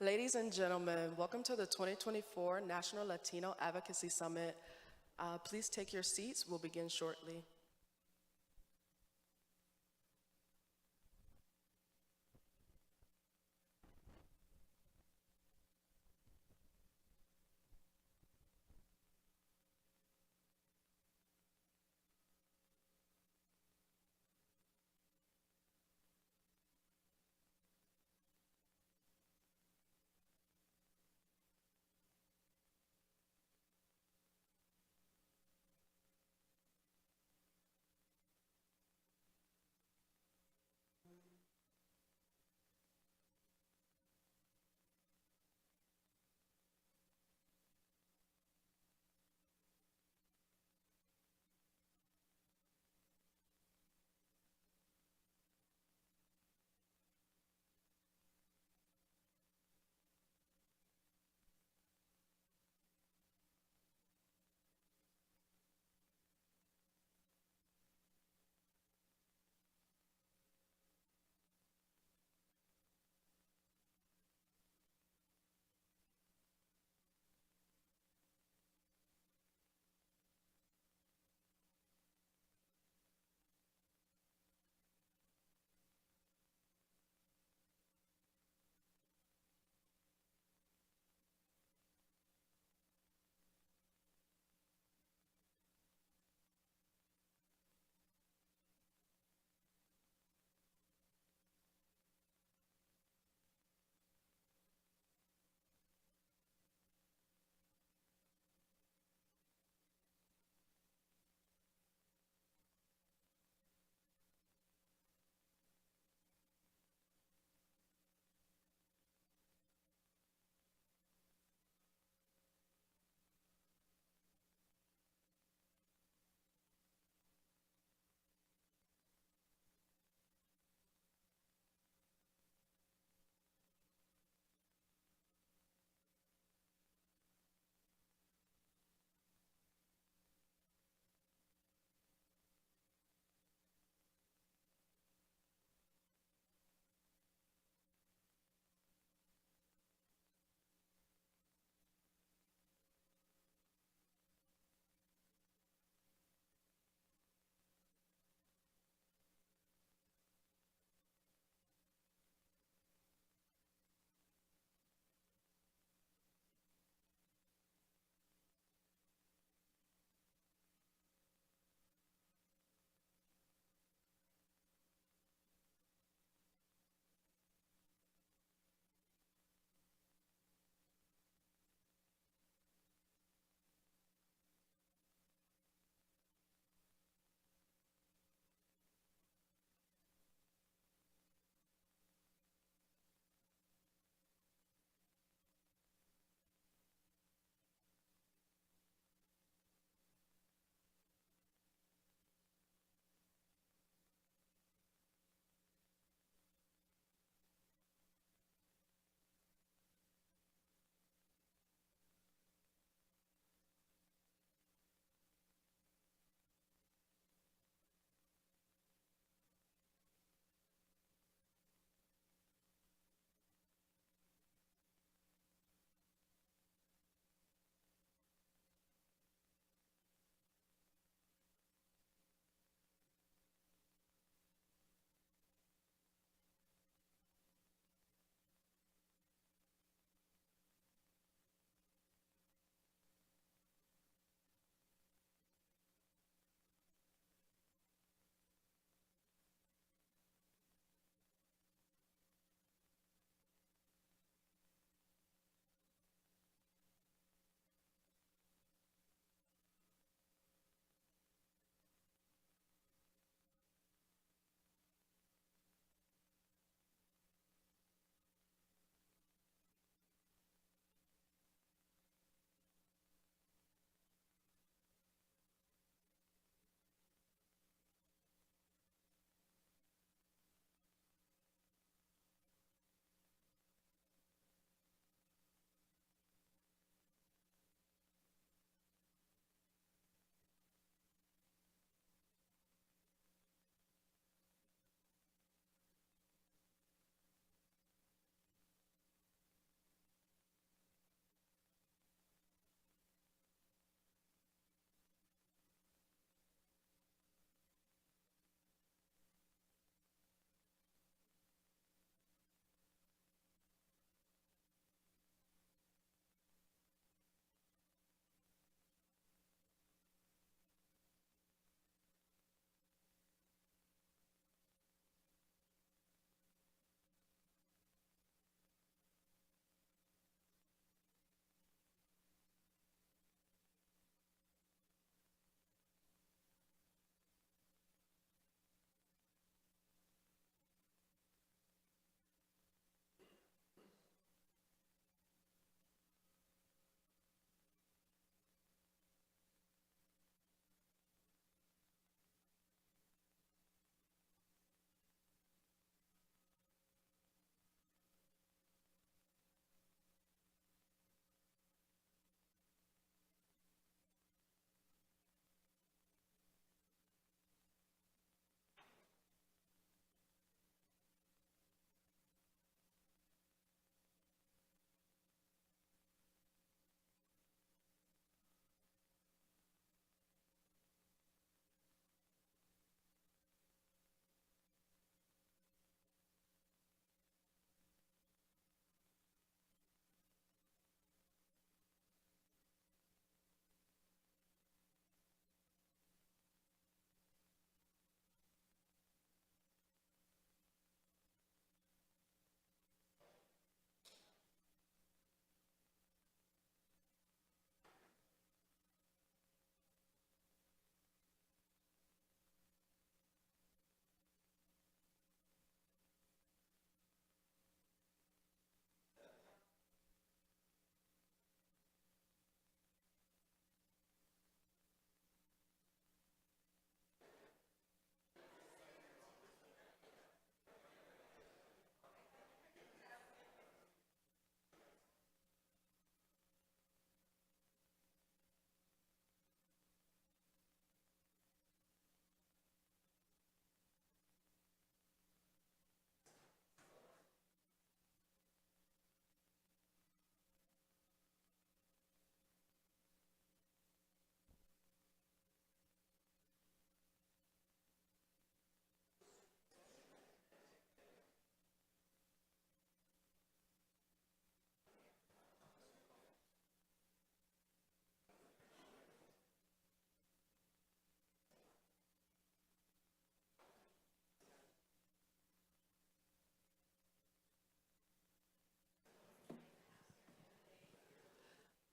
Ladies and gentlemen, welcome to the 2024 National Latino Advocacy Summit. Please take your seats. We'll begin shortly.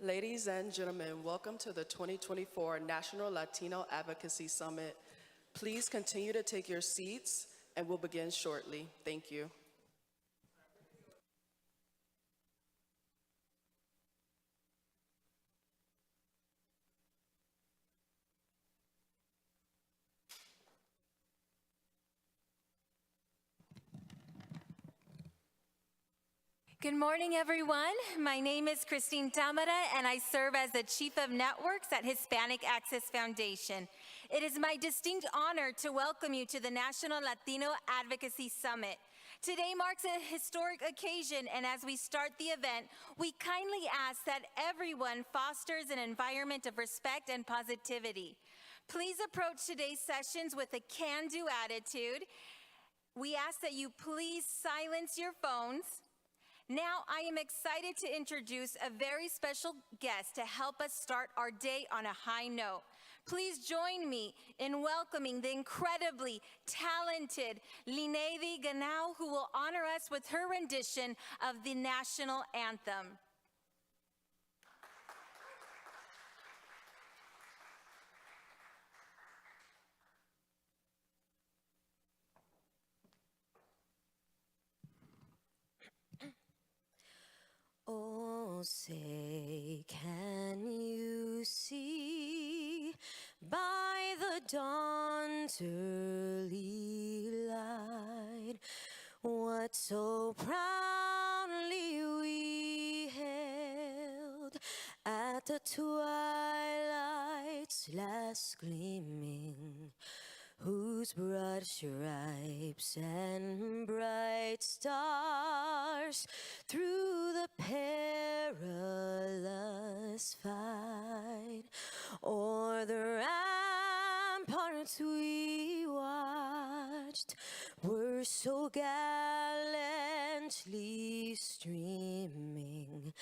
Ladies and gentlemen, welcome to the 2024 National Latino Advocacy Summit. Please continue to take your seats, and we'll begin shortly. Thank you. Good morning, everyone. My name is Christine Tamara, and I serve as the Chief of Networks at Hispanic Access Foundation. It is my distinct honor to welcome you to the National Latino Advocacy Summit. Today marks a historic occasion, and as we start the event, we kindly ask that everyone fosters an environment of respect and positivity. Please approach today's sessions with a can-do attitude. We ask that you please silence your phones. Now, I am excited to introduce a very special guest to help us start our day on a high note. Please join me in welcoming the incredibly talented Lineidi Ganao, who will honor us with her rendition of the national anthem. Oh, say, can you see by the dawn's early light what so proudly we hailed at the twilight's last gleaming, whose broad stripes and bright stars through the perilous fight o'er the ramparts we watched were so gallantly streaming,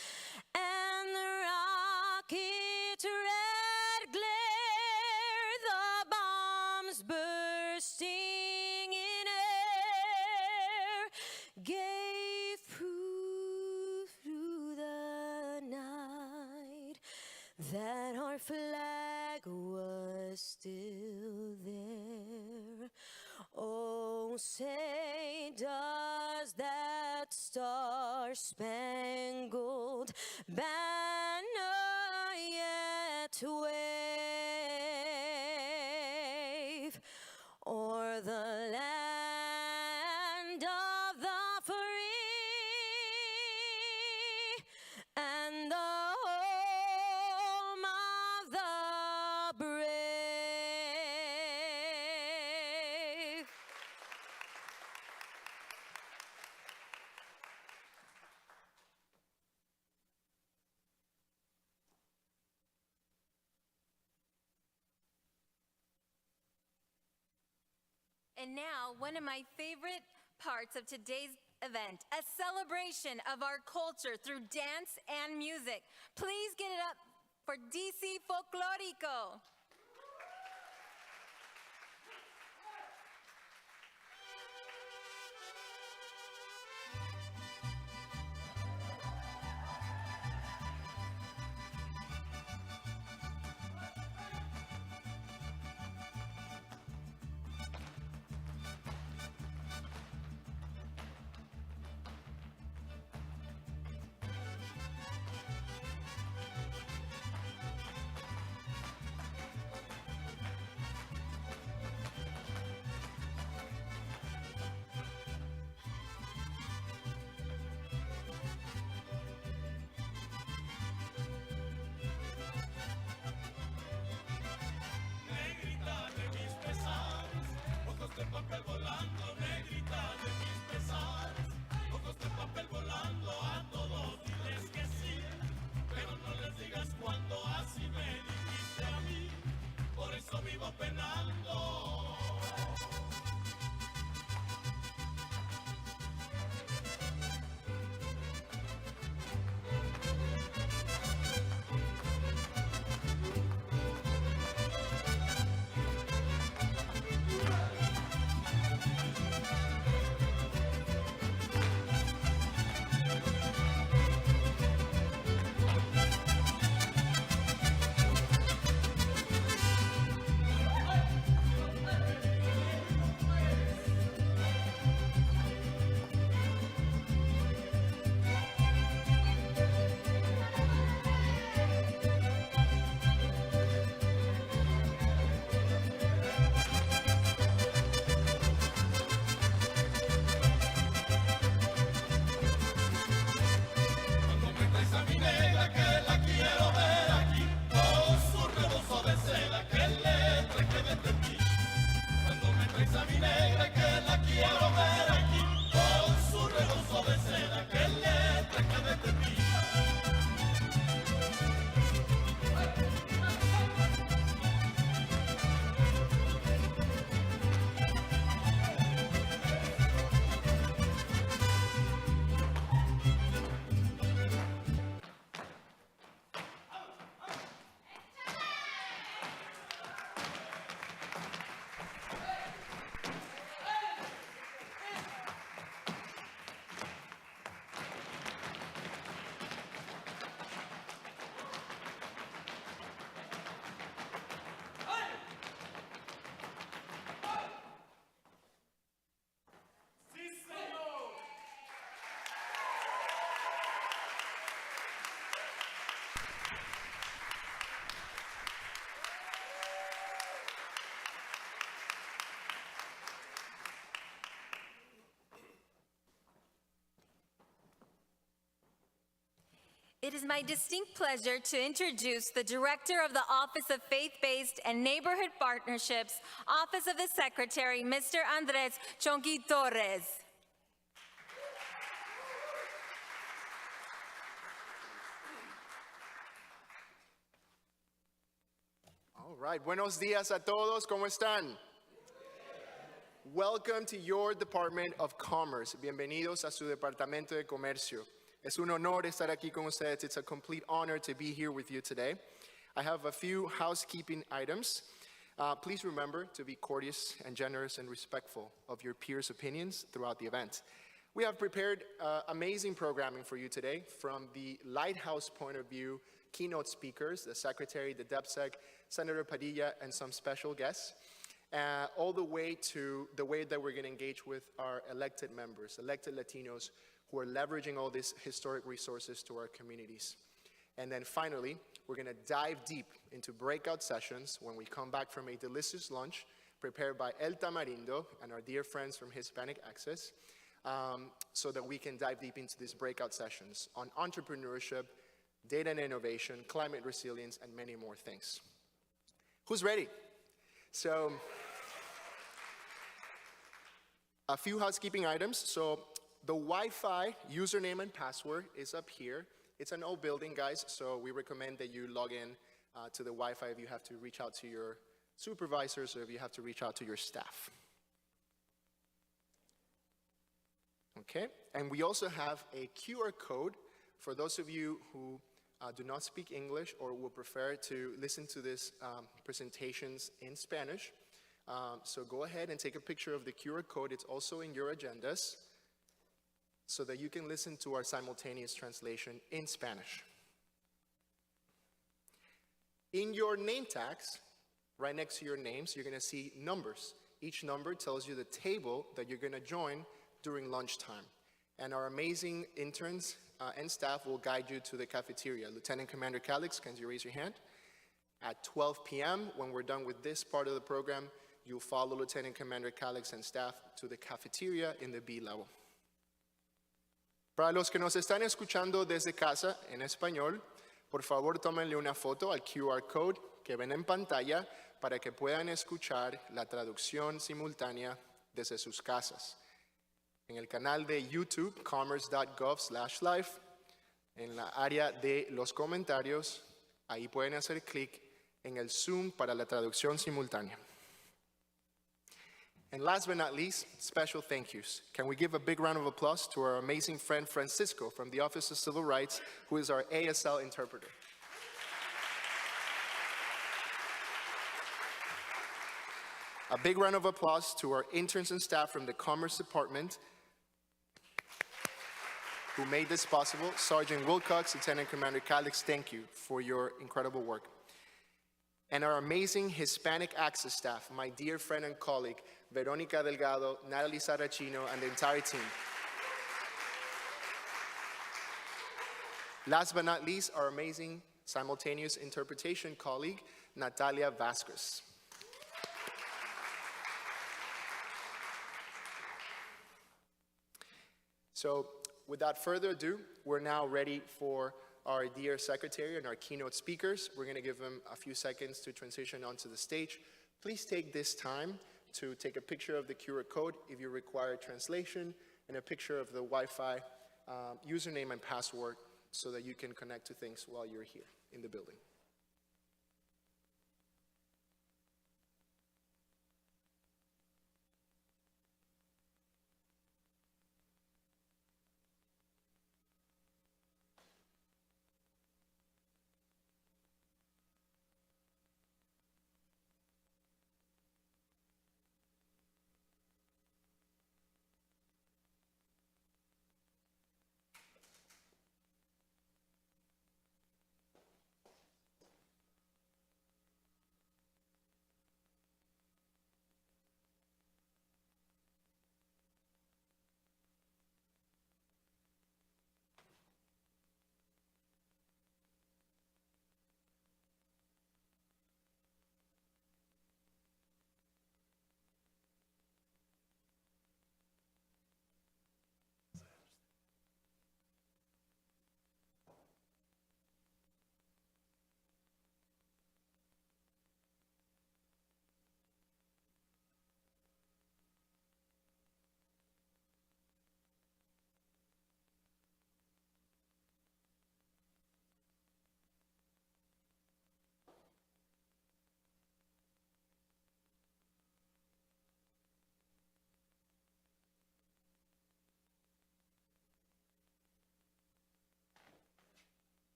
and the rocket's red glare, the bombs bursting in air, gave proof through the night that our flag was still there. Oh, say, does that star-spangled banner yet wave o'er the land of the free and the home of the brave? And now, one of my favorite parts of today's event, a celebration of our culture through dance and music. Please get it up for DC Folklorico. Esa mi negra que la quiero ver aquí, con su rebozo de seda que le trae cada tetilla. It is my distinct pleasure to introduce the Director of the Office of Faith-Based and Neighborhood Partnerships, Office of the Secretary, Mr. Andres Chonqui Torres. All right, buenos días a todos, ¿cómo están? Welcome to your Department of Commerce. Bienvenidos a su Departamento de Comercio. Es un honor estar aquí con ustedes. It's a complete honor to be here with you today. I have a few housekeeping items. Please remember to be courteous and generous and respectful of your peers' opinions throughout the event. We have prepared amazing programming for you today from the Lighthouse point of view, keynote speakers, the Secretary, the DepSec, Senator Padilla, and some special guests, all the way to the way that we're going to engage with our elected members, elected Latinos, who are leveraging all these historic resources to our communities. And then finally, we're going to dive deep into breakout sessions when we come back from a delicious lunch prepared by El Tamarindo and our dear friends from Hispanic Access, so that we can dive deep into these breakout sessions on entrepreneurship, data and innovation, climate resilience, and many more things. Who's ready? So, a few housekeeping items. So, the Wi-Fi username and password is up here. It's an old building, guys, so we recommend that you log in to the Wi-Fi if you have to reach out to your supervisors or if you have to reach out to your staff. Okay, and we also have a QR code for those of you who do not speak English or would prefer to listen to these presentations in Spanish. So go ahead and take a picture of the QR code. It's also in your agendas, so that you can listen to our simultaneous translation in Spanish. In your name tags, right next to your names, you're going to see numbers. Each number tells you the table that you're going to join during lunchtime. And our amazing interns and staff will guide you to the cafeteria. Lieutenant Commander Calix, can you raise your hand? At 12 p.m., when we're done with this part of the program, you'll follow Lieutenant Commander Calix and staff to the cafeteria in the B level. Para los que nos están escuchando desde casa en español, por favor tómenle una foto al QR code que ven en pantalla para que puedan escuchar la traducción simultánea desde sus casas. En el canal de YouTube, commerce.gov/live, en la área de los comentarios, ahí pueden hacer clic en el Zoom para la traducción simultánea. And last but not least, special thank yous. Can we give a big round of applause to our amazing friend Francisco from the Office of Civil Rights, who is our ASL interpreter. A big round of applause to our interns and staff from the Commerce Department who made this possible. Sergeant Wilcox, Lieutenant Commander Calix, thank you for your incredible work. And our amazing Hispanic Access staff, my dear friend and colleague, Veronica Delgado, Natalie Saracino, and the entire team. Last but not least, our amazing simultaneous interpretation colleague, Natalia Vasquez. So, without further ado, we're now ready for our dear secretary and our keynote speakers. We're going to give them a few seconds to transition onto the stage. Please take this time to take a picture of the QR code if you require translation, and a picture of the Wi-Fi username and password so that you can connect to things while you're here in the building.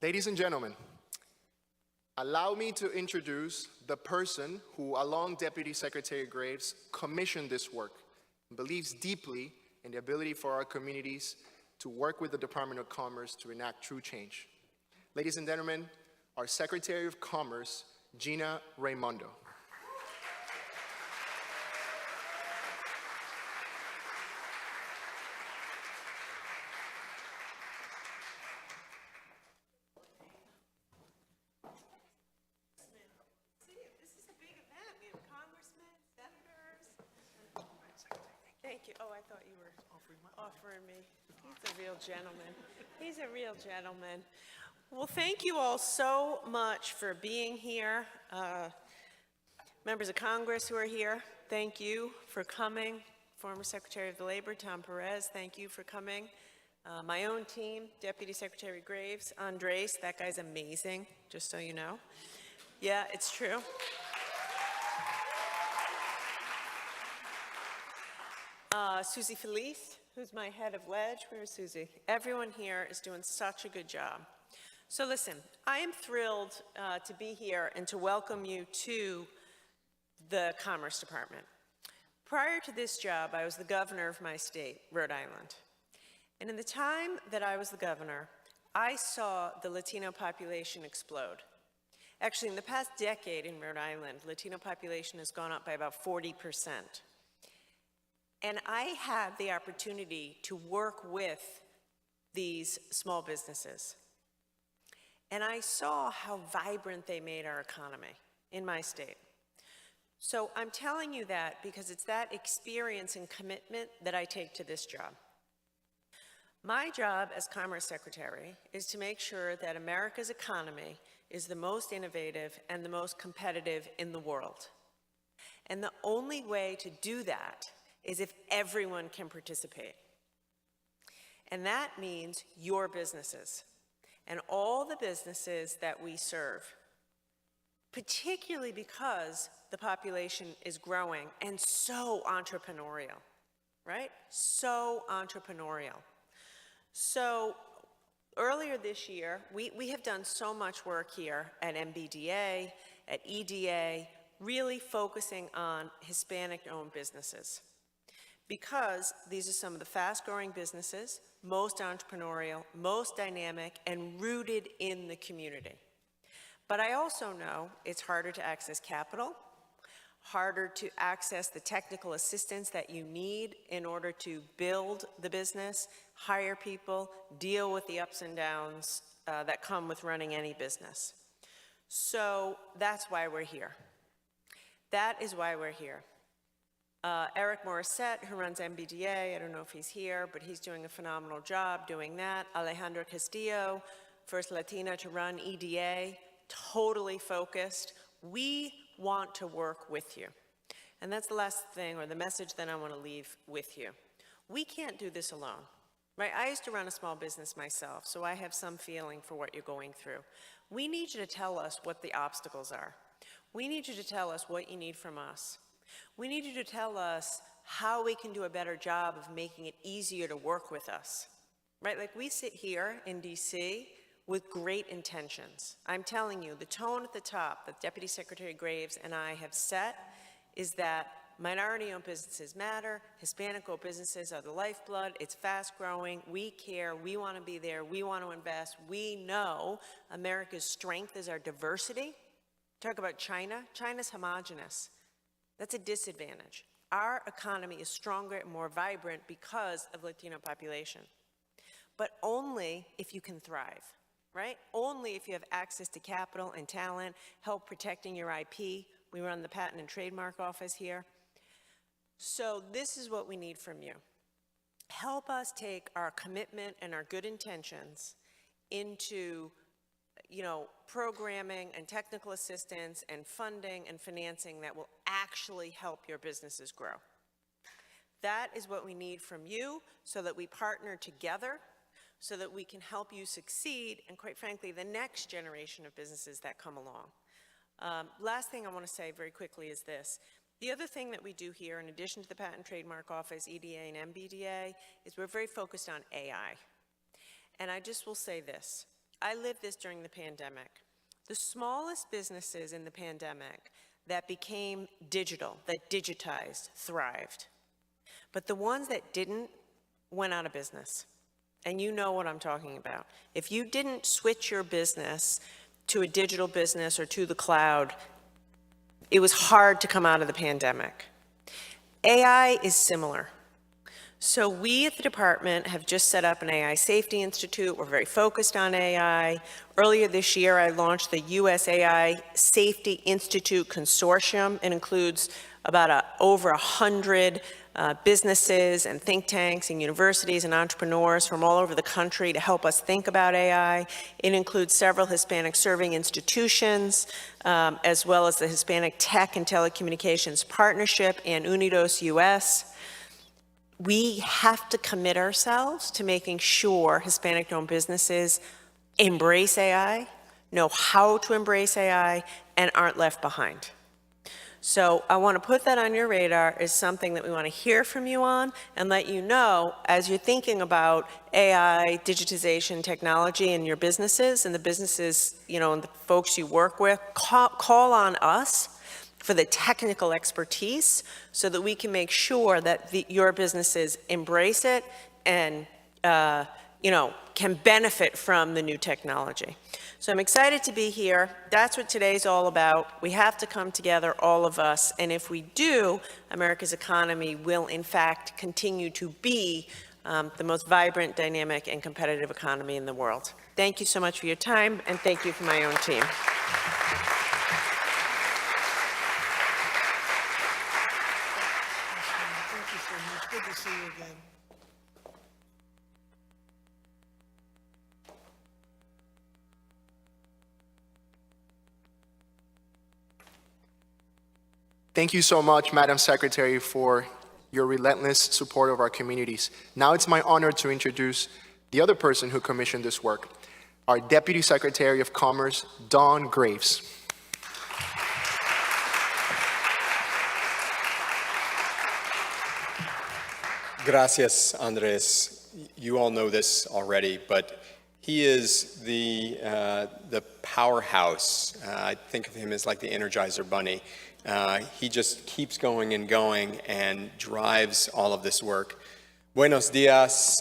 Ladies and gentlemen, allow me to introduce the person who, along Deputy Secretary Graves, commissioned this work and believes deeply in the ability for our communities to work with the Department of Commerce to enact true change. Ladies and gentlemen, our Secretary of Commerce, Gina Raimondo. Thank you. Oh, I thought you were offering me. He's a real gentleman. He's a real gentleman. Well, thank you all so much for being here. Members of Congress who are here, thank you for coming. Former Secretary of the Labor, Tom Perez, thank you for coming. My own team, Deputy Secretary Graves, Andres, that guy's amazing, just so you know. Yeah, it's true. Susie Felice, who's my head of Ledge. Where's Susie? Everyone here is doing such a good job. So listen, I am thrilled to be here and to welcome you to the Commerce Department. Prior to this job, I was the governor of my state, Rhode Island. And in the time that I was the governor, I saw the Latino population explode. Actually, in the past decade in Rhode Island, Latino population has gone up by about 40%. And I had the opportunity to work with these small businesses. And I saw how vibrant they made our economy in my state. So I'm telling you that because it's that experience and commitment that I take to this job. My job as Commerce Secretary is to make sure that America's economy is the most innovative and the most competitive in the world. And the only way to do that is if everyone can participate. And that means your businesses and all the businesses that we serve, particularly because the population is growing and so entrepreneurial, right? So entrepreneurial. So earlier this year, we have done so much work here at MBDA, at EDA, really focusing on Hispanic-owned businesses. Because these are some of the fast-growing businesses, most entrepreneurial, most dynamic, and rooted in the community. But I also know it's harder to access capital, harder to access the technical assistance that you need in order to build the business, hire people, deal with the ups and downs that come with running any business. So that's why we're here. That is why we're here. Eric Morissette, who runs MBDA, I don't know if he's here, but he's doing a phenomenal job doing that. Alejandra Castillo, first Latina to run EDA, totally focused. We want to work with you. And that's the last thing, or the message that I want to leave with you. We can't do this alone, right? I used to run a small business myself, so I have some feeling for what you're going through. We need you to tell us what the obstacles are. We need you to tell us what you need from us. We need you to tell us how we can do a better job of making it easier to work with us, right? Like we sit here in DC with great intentions. I'm telling you, the tone at the top that Deputy Secretary Graves and I have set is that minority-owned businesses matter, Hispanic-owned businesses are the lifeblood, it's fast-growing, we care, we want to be there, we want to invest, we know America's strength is our diversity. Talk about China, China's homogenous. That's a disadvantage. Our economy is stronger and more vibrant because of Latino population, but only if you can thrive, right? Only if you have access to capital and talent, help protecting your IP. We run the Patent and Trademark Office here. So this is what we need from you. Help us take our commitment and our good intentions into, programming and technical assistance and funding and financing that will actually help your businesses grow. That is what we need from you so that we partner together so that we can help you succeed and, quite frankly, the next generation of businesses that come along. Last thing I want to say very quickly is this. The other thing that we do here, in addition to the Patent and Trademark Office, EDA and MBDA, is we're very focused on AI. And I just will say this. I lived this during the pandemic. The smallest businesses in the pandemic that became digital, that digitized, thrived. But the ones that didn't went out of business. And you know what I'm talking about. If you didn't switch your business to a digital business or to the cloud, it was hard to come out of the pandemic. AI is similar. So we at the department have just set up an AI Safety Institute. We're very focused on AI. Earlier this year, I launched the US AI Safety Institute Consortium. It includes about over 100 businesses and think tanks and universities and entrepreneurs from all over the country to help us think about AI. It includes several Hispanic serving institutions, as well as the Hispanic Tech and Telecommunications Partnership and Unidos US. We have to commit ourselves to making sure Hispanic-owned businesses embrace AI, know how to embrace AI, and aren't left behind. So I want to put that on your radar as something that we want to hear from you on and let you know as you're thinking about AI, digitization, technology in your businesses and the businesses, and the folks you work with, call on us for the technical expertise so that we can make sure that your businesses embrace it and, can benefit from the new technology. So I'm excited to be here. That's what today's all about. We have to come together, all of us, and if we do, America's economy will in fact continue to be the most vibrant, dynamic, and competitive economy in the world. Thank you so much for your time, and thank you for my own team. Thank you so much. Good to see you again. Thank you so much, Madam Secretary, for your relentless support of our communities. Now it's my honor to introduce the other person who commissioned this work, our Deputy Secretary of Commerce, Dawn Graves. Gracias, Andres. You all know this already, but he is the powerhouse. I think of him as like the Energizer Bunny. He just keeps going and drives all of this work. Buenos días.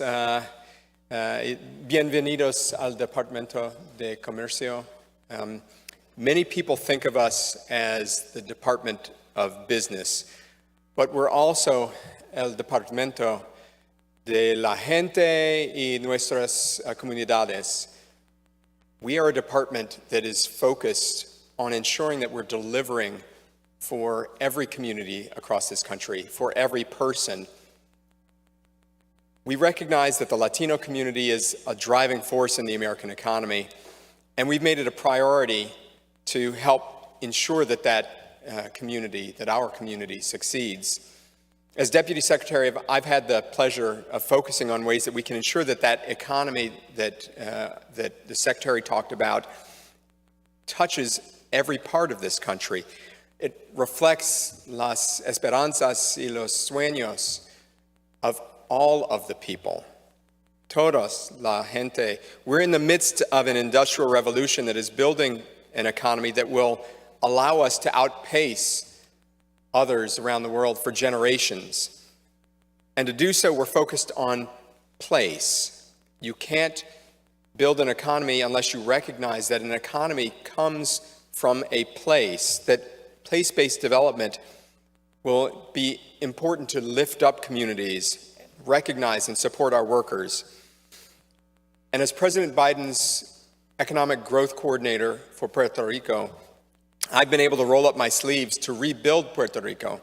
Bienvenidos al Departamento de Comercio. Many people think of us as the Department of Business, but we're also el Departamento de la Gente y Nuestras Comunidades. We are a department that is focused on ensuring that we're delivering for every community across this country, for every person. We recognize that the Latino community is a driving force in the American economy, and we've made it a priority to help ensure that our community succeeds. As Deputy Secretary, I've had the pleasure of focusing on ways that we can ensure that that economy that the Secretary talked about touches every part of this country. It reflects las esperanzas y los sueños of all of the people. Todos, la gente. We're in the midst of an industrial revolution that is building an economy that will allow us to outpace others around the world for generations. And to do so, we're focused on place. You can't build an economy unless you recognize that an economy comes from a place, that place-based development will be important to lift up communities, recognize and support our workers. And as President Biden's economic growth coordinator for Puerto Rico, I've been able to roll up my sleeves to rebuild Puerto Rico.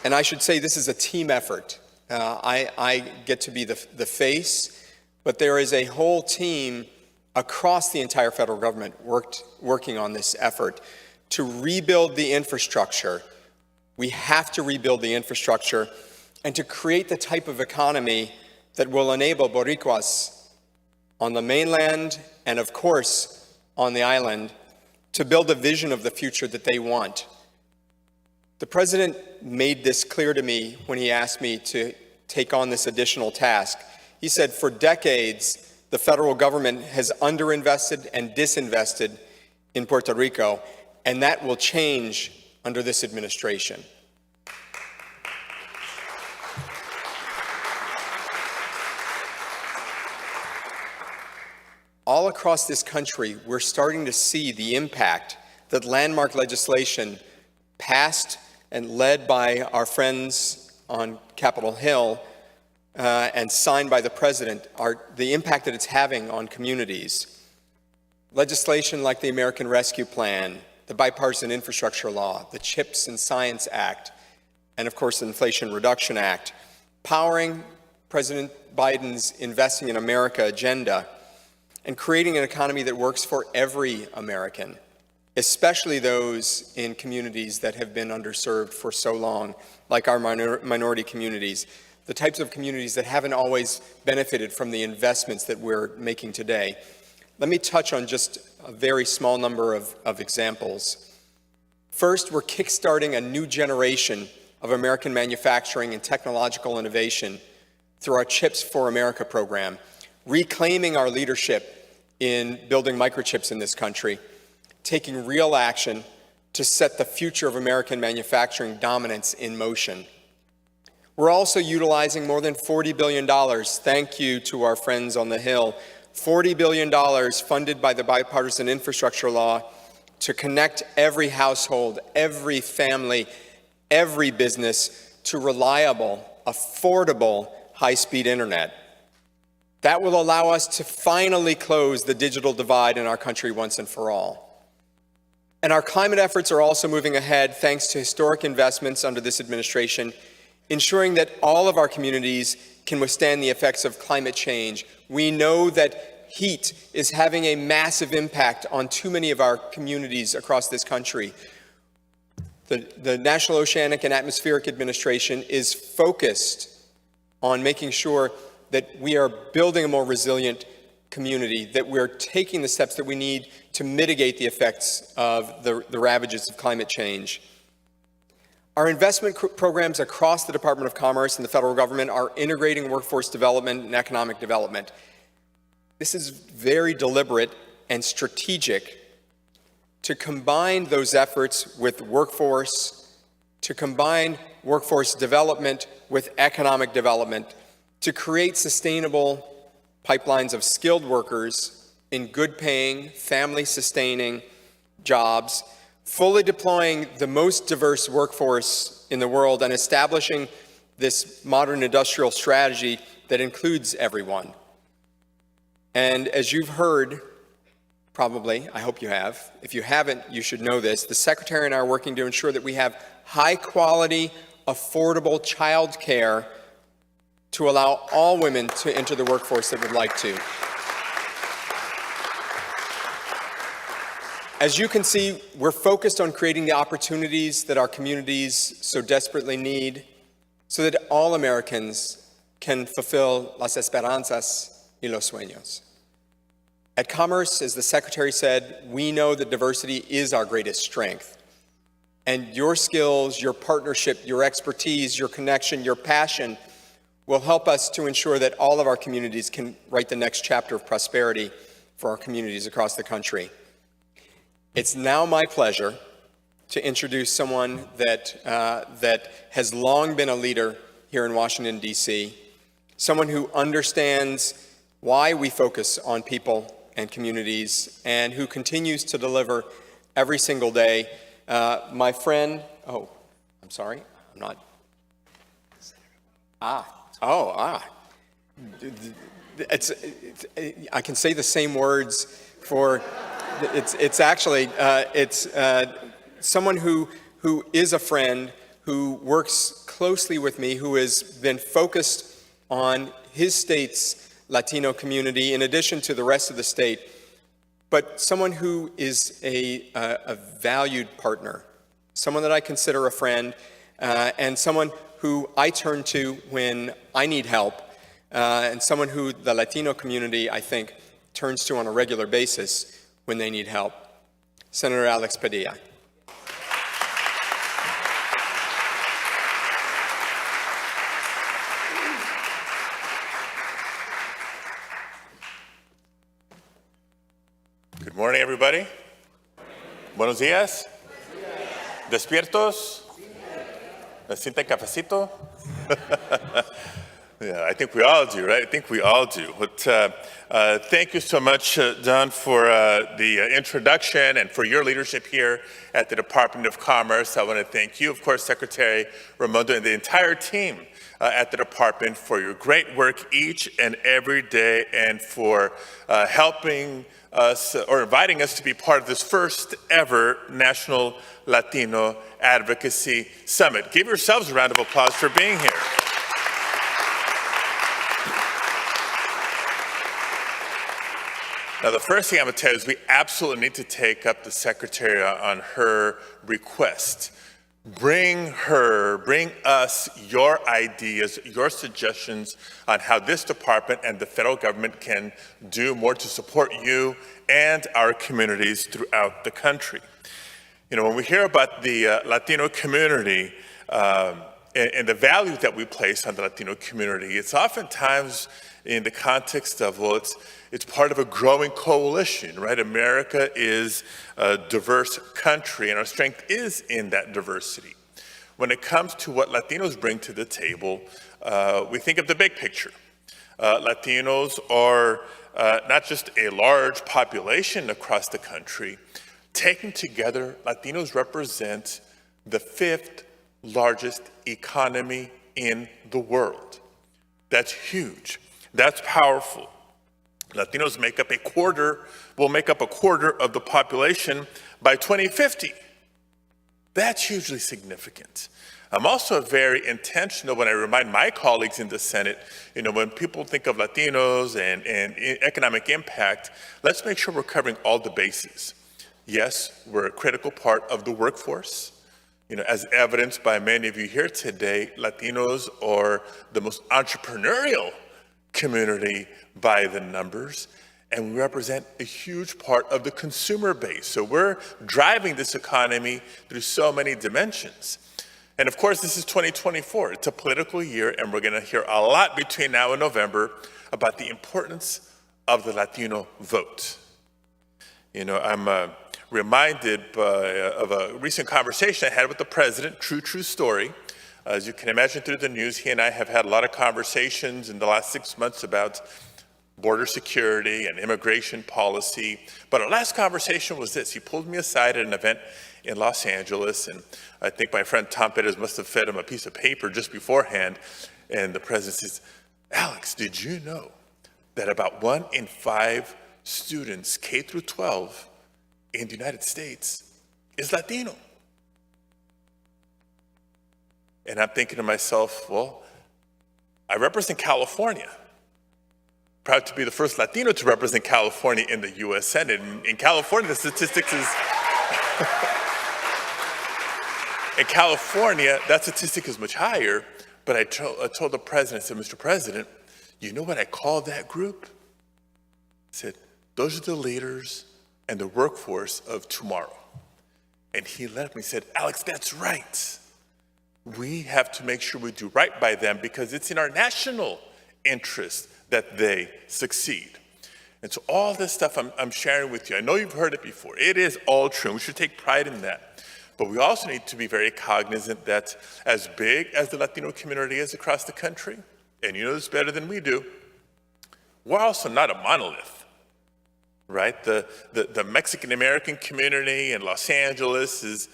And I should say this is a team effort. I get to be the face, but there is a whole team across the entire federal government working on this effort to rebuild the infrastructure. We have to rebuild the infrastructure and to create the type of economy that will enable Boricuas on the mainland and, of course, on the island to build a vision of the future that they want. The President made this clear to me when he asked me to take on this additional task. He said, for decades, the federal government has underinvested and disinvested in Puerto Rico, and that will change under this administration. All across this country, we're starting to see the impact that landmark legislation passed and led by our friends on Capitol Hill and signed by the President, the impact that it's having on communities. Legislation like the American Rescue Plan, the Bipartisan Infrastructure Law, the CHIPS and Science Act, and of course the Inflation Reduction Act, powering President Biden's Investing in America agenda and creating an economy that works for every American, especially those in communities that have been underserved for so long, like our minority communities, the types of communities that haven't always benefited from the investments that we're making today. Let me touch on just a very small number of examples. First, we're kickstarting a new generation of American manufacturing and technological innovation through our Chips for America program, reclaiming our leadership in building microchips in this country, taking real action to set the future of American manufacturing dominance in motion. We're also utilizing more than $40 billion, thank you to our friends on the Hill, $40 billion funded by the Bipartisan Infrastructure Law to connect every household, every family, every business to reliable, affordable, high-speed internet. That will allow us to finally close the digital divide in our country once and for all. And our climate efforts are also moving ahead thanks to historic investments under this administration, ensuring that all of our communities can withstand the effects of climate change. We know that heat is having a massive impact on too many of our communities across this country. The National Oceanic and Atmospheric Administration is focused on making sure that we are building a more resilient community, that we're taking the steps that we need to mitigate the effects of the ravages of climate change. Our investment programs across the Department of Commerce and the federal government are integrating workforce development and economic development. This is very deliberate and strategic to combine those efforts with workforce, to combine workforce development with economic development, to create sustainable pipelines of skilled workers in good-paying, family-sustaining jobs, fully deploying the most diverse workforce in the world and establishing this modern industrial strategy that includes everyone. And as you've heard, probably, I hope you have, if you haven't, you should know this, the Secretary and I are working to ensure that we have high-quality, affordable child care to allow all women to enter the workforce that would like to. As you can see, we're focused on creating the opportunities that our communities so desperately need so that all Americans can fulfill las esperanzas y los sueños. At Commerce, as the Secretary said, we know that diversity is our greatest strength. And your skills, your partnership, your expertise, your connection, your passion will help us to ensure that all of our communities can write the next chapter of prosperity for our communities across the country. It's now my pleasure to introduce someone that has long been a leader here in Washington, D.C., someone who understands why we focus on people and communities and who continues to deliver every single day. My friend, oh, I'm sorry, I'm not. I can say the same words for, it's actually someone who is a friend, who works closely with me, who has been focused on his state's Latino community in addition to the rest of the state, but someone who is a valued partner, someone that I consider a friend, and someone who I turn to when I need help, and someone who the Latino community, I think, turns to on a regular basis when they need help. Senator Alex Padilla. Good morning, everybody. Buenos días. ¿Despiertos? ¿Necesitan cafecito? Yeah, I think we all do, right? I think we all do. But thank you so much, Don, for the introduction and for your leadership here at the Department of Commerce. I want to thank you, of course, Secretary Raimondo, and the entire team at the department for your great work each and every day and for helping us or inviting us to be part of this first ever National Latino Advocacy Summit. Give yourselves a round of applause for being here. Now, the first thing I'm going to tell you is we absolutely need to take up the Secretary on her request. Bring us your ideas, your suggestions on how this department and the federal government can do more to support you and our communities throughout the country. You know, when we hear about the Latino community and the value that we place on the Latino community, it's oftentimes in the context of, well, it's part of a growing coalition, right? America is a diverse country, and our strength is in that diversity. When it comes to what Latinos bring to the table, we think of the big picture. Latinos are not just a large population across the country. Taken together, Latinos represent the 5th largest economy in the world. That's huge. That's powerful. Latinos will make up a quarter of the population by 2050. That's hugely significant. I'm also very intentional when I remind my colleagues in the Senate, you know, when people think of Latinos and economic impact, let's make sure we're covering all the bases. Yes, we're a critical part of the workforce. You know, as evidenced by many of you here today, Latinos are the most entrepreneurial community by the numbers, and we represent a huge part of the consumer base. So we're driving this economy through so many dimensions. And of course, this is 2024. It's a political year, and we're going to hear a lot between now and November about the importance of the Latino vote. You know, I'm reminded of a recent conversation I had with the president, true story. As you can imagine through the news, he and I have had a lot of conversations in the last 6 months about border security and immigration policy. But our last conversation was this. He pulled me aside at an event in Los Angeles, and I think my friend Tom Pettis must have fed him a piece of paper just beforehand. And the president says, Alex, did you know that about 1 in 5 students, K through 12, in the United States is Latino? And I'm thinking to myself, well, I represent California. Proud to be the first Latino to represent California in the U.S. Senate. In California, the statistics is, in California, that statistic is much higher, but I told the president, I said, Mr. President, you know what I call that group? I said, those are the leaders and the workforce of tomorrow. And he left me and said, Alex, that's right. We have to make sure we do right by them because it's in our national interest that they succeed. And so all this stuff I'm sharing with you, I know you've heard it before. It is all true. We should take pride in that. But we also need to be very cognizant that as big as the Latino community is across the country, and you know this better than we do, we're also not a monolith, right? The Mexican-American community in Los Angeles is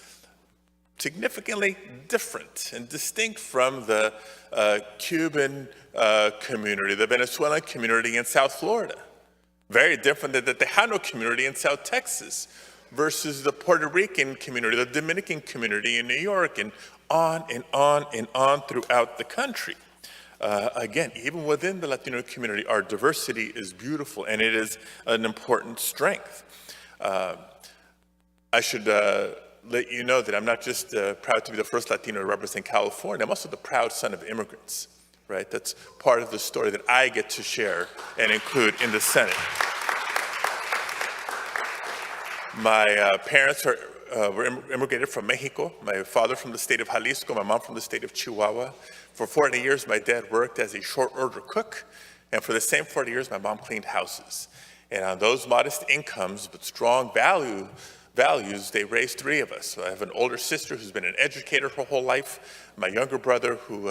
significantly different and distinct from the Cuban community, the Venezuelan community in South Florida. Very different than the Tejano community in South Texas versus the Puerto Rican community, the Dominican community in New York, and on and on and on throughout the country. Again, even within the Latino community, our diversity is beautiful and it is an important strength. I should let you know that I'm not just proud to be the first Latino to represent California, I'm also the proud son of immigrants, right? That's part of the story that I get to share and include in the Senate. My parents were immigrated from Mexico, my father from the state of Jalisco, my mom from the state of Chihuahua. For 40 years, my dad worked as a short order cook, and for the same 40 years, my mom cleaned houses. And on those modest incomes, but strong values, they raised 3 of us. So I have an older sister who's been an educator her whole life, my younger brother who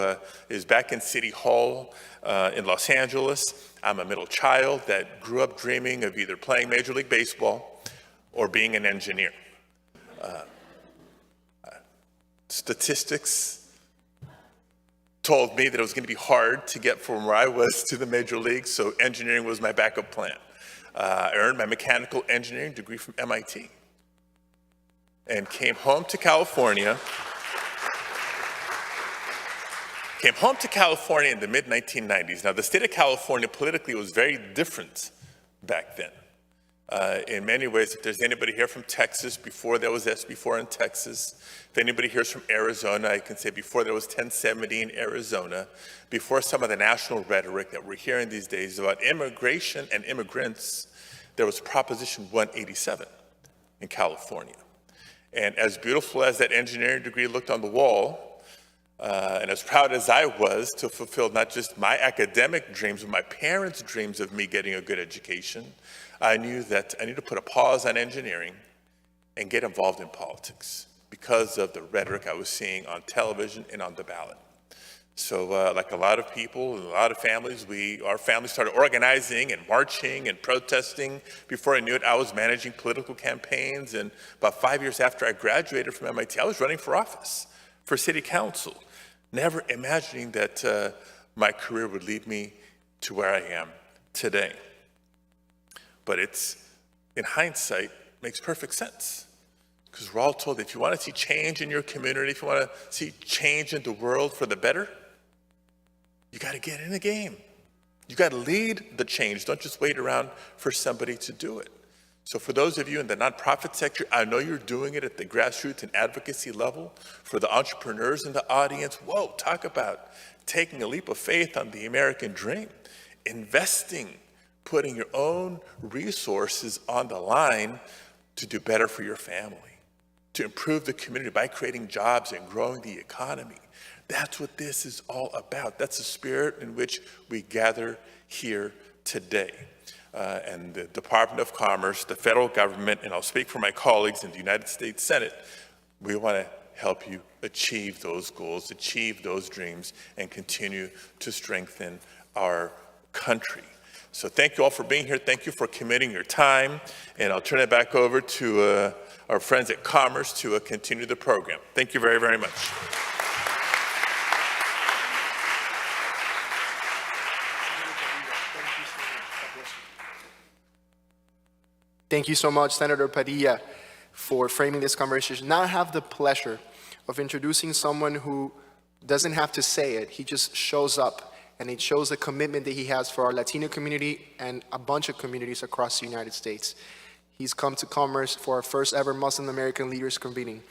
is back in City Hall in Los Angeles. I'm a middle child that grew up dreaming of either playing Major League Baseball or being an engineer. Statistics told me that it was going to be hard to get from where I was to the major leagues, so engineering was my backup plan. I earned my mechanical engineering degree from MIT and came home to California in the mid-1990s. Now, the state of California politically was very different back then. In many ways, if there's anybody here from Texas, before there was SB4 in Texas, if anybody here is from Arizona, I can say before there was 1070 in Arizona, before some of the national rhetoric that we're hearing these days about immigration and immigrants, there was Proposition 187 in California. And as beautiful as that engineering degree looked on the wall, and as proud as I was to fulfill not just my academic dreams, but my parents' dreams of me getting a good education, I knew that I needed to put a pause on engineering and get involved in politics because of the rhetoric I was seeing on television and on the ballot. So like a lot of people, a lot of families, our family started organizing and marching and protesting. Before I knew it, I was managing political campaigns. And about 5 years after I graduated from MIT, I was running for office, for city council, never imagining that my career would lead me to where I am today. But it's, in hindsight, makes perfect sense. Because we're all told that if you want to see change in your community, if you want to see change in the world for the better, you got to get in the game. You got to lead the change. Don't just wait around for somebody to do it. So for those of you in the nonprofit sector, I know you're doing it at the grassroots and advocacy level. For the entrepreneurs in the audience, whoa, talk about taking a leap of faith on the American dream, investing, putting your own resources on the line to do better for your family, to improve the community by creating jobs and growing the economy. That's what this is all about. That's the spirit in which we gather here today. And the Department of Commerce, the federal government, and I'll speak for my colleagues in the United States Senate, we want to help you achieve those goals, achieve those dreams, and continue to strengthen our country. So thank you all for being here. Thank you for committing your time. And I'll turn it back over to our friends at Commerce to continue the program. Thank you very, very much. Thank you so much, Senator Padilla, for framing this conversation. Now I have the pleasure of introducing someone who doesn't have to say it. He just shows up, and it shows the commitment that he has for our Latino community and a bunch of communities across the United States. He's come to Commerce for our first ever Muslim American leaders convening.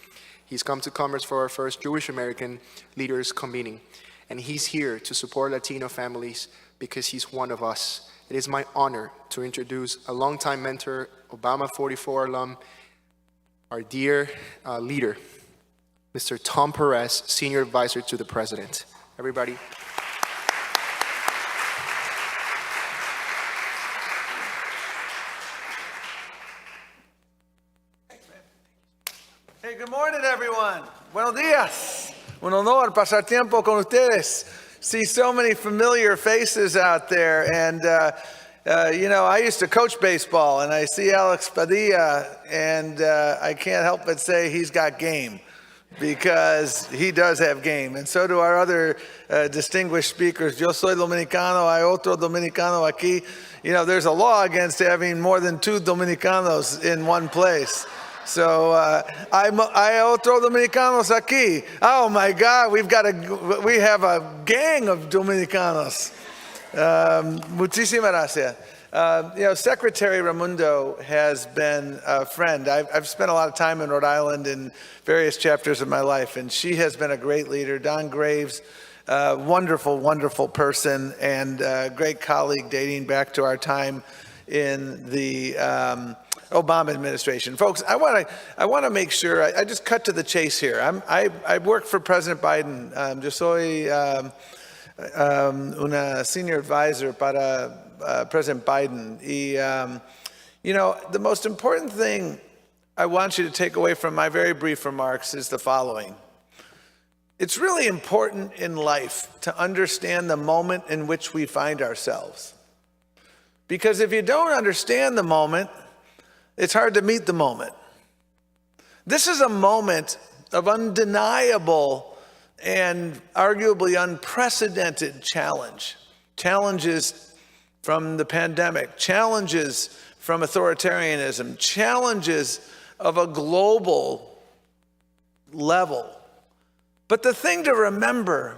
He's come to Commerce for our first Jewish American leaders convening. And he's here to support Latino families because he's one of us. It is my honor to introduce a longtime mentor, Obama 44 alum, our dear leader, Mr. Tom Perez, Senior Advisor to the President. Everybody. Hey, good morning, everyone. Buenos días. Un honor pasar tiempo con ustedes. See so many familiar faces out there. And, you know, I used to coach baseball, and I see Alex Padilla, and I can't help but say he's got game, because he does have game. And so do our other distinguished speakers. Yo soy dominicano, hay otro dominicano aquí. You know, there's a law against having more than two Dominicanos in one place. So hay otro dominicanos aquí. Oh my God, we have a gang of Dominicanos. Muchísimas gracias. You know, Secretary Raimundo has been a friend. I've spent a lot of time in Rhode Island in various chapters of my life, and she has been a great leader. Don Graves, wonderful, wonderful person, and a great colleague dating back to our time in the Obama administration. Folks, I want to make sure, I just cut to the chase here. I work for President Biden. Yo soy una senior advisor para President Biden. You know, the most important thing I want you to take away from my very brief remarks is the following. It's really important in life to understand the moment in which we find ourselves. Because if you don't understand the moment, it's hard to meet the moment. This is a moment of undeniable and arguably unprecedented challenge. Challenges from the pandemic, challenges from authoritarianism, challenges of a global level. But the thing to remember,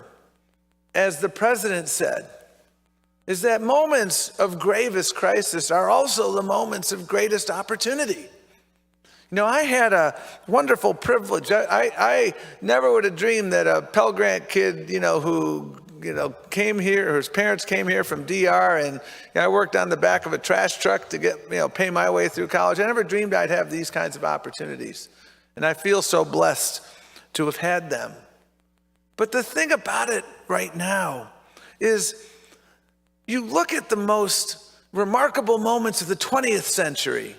as the president said, is that moments of gravest crisis are also the moments of greatest opportunity. You know, I had a wonderful privilege. I never would have dreamed that a Pell Grant kid, you know, who, you know, came here, or his parents came here from DR, and you know, I worked on the back of a trash truck to get, you know, pay my way through college. I never dreamed I'd have these kinds of opportunities. And I feel so blessed to have had them. But the thing about it right now is, you look at the most remarkable moments of the 20th century,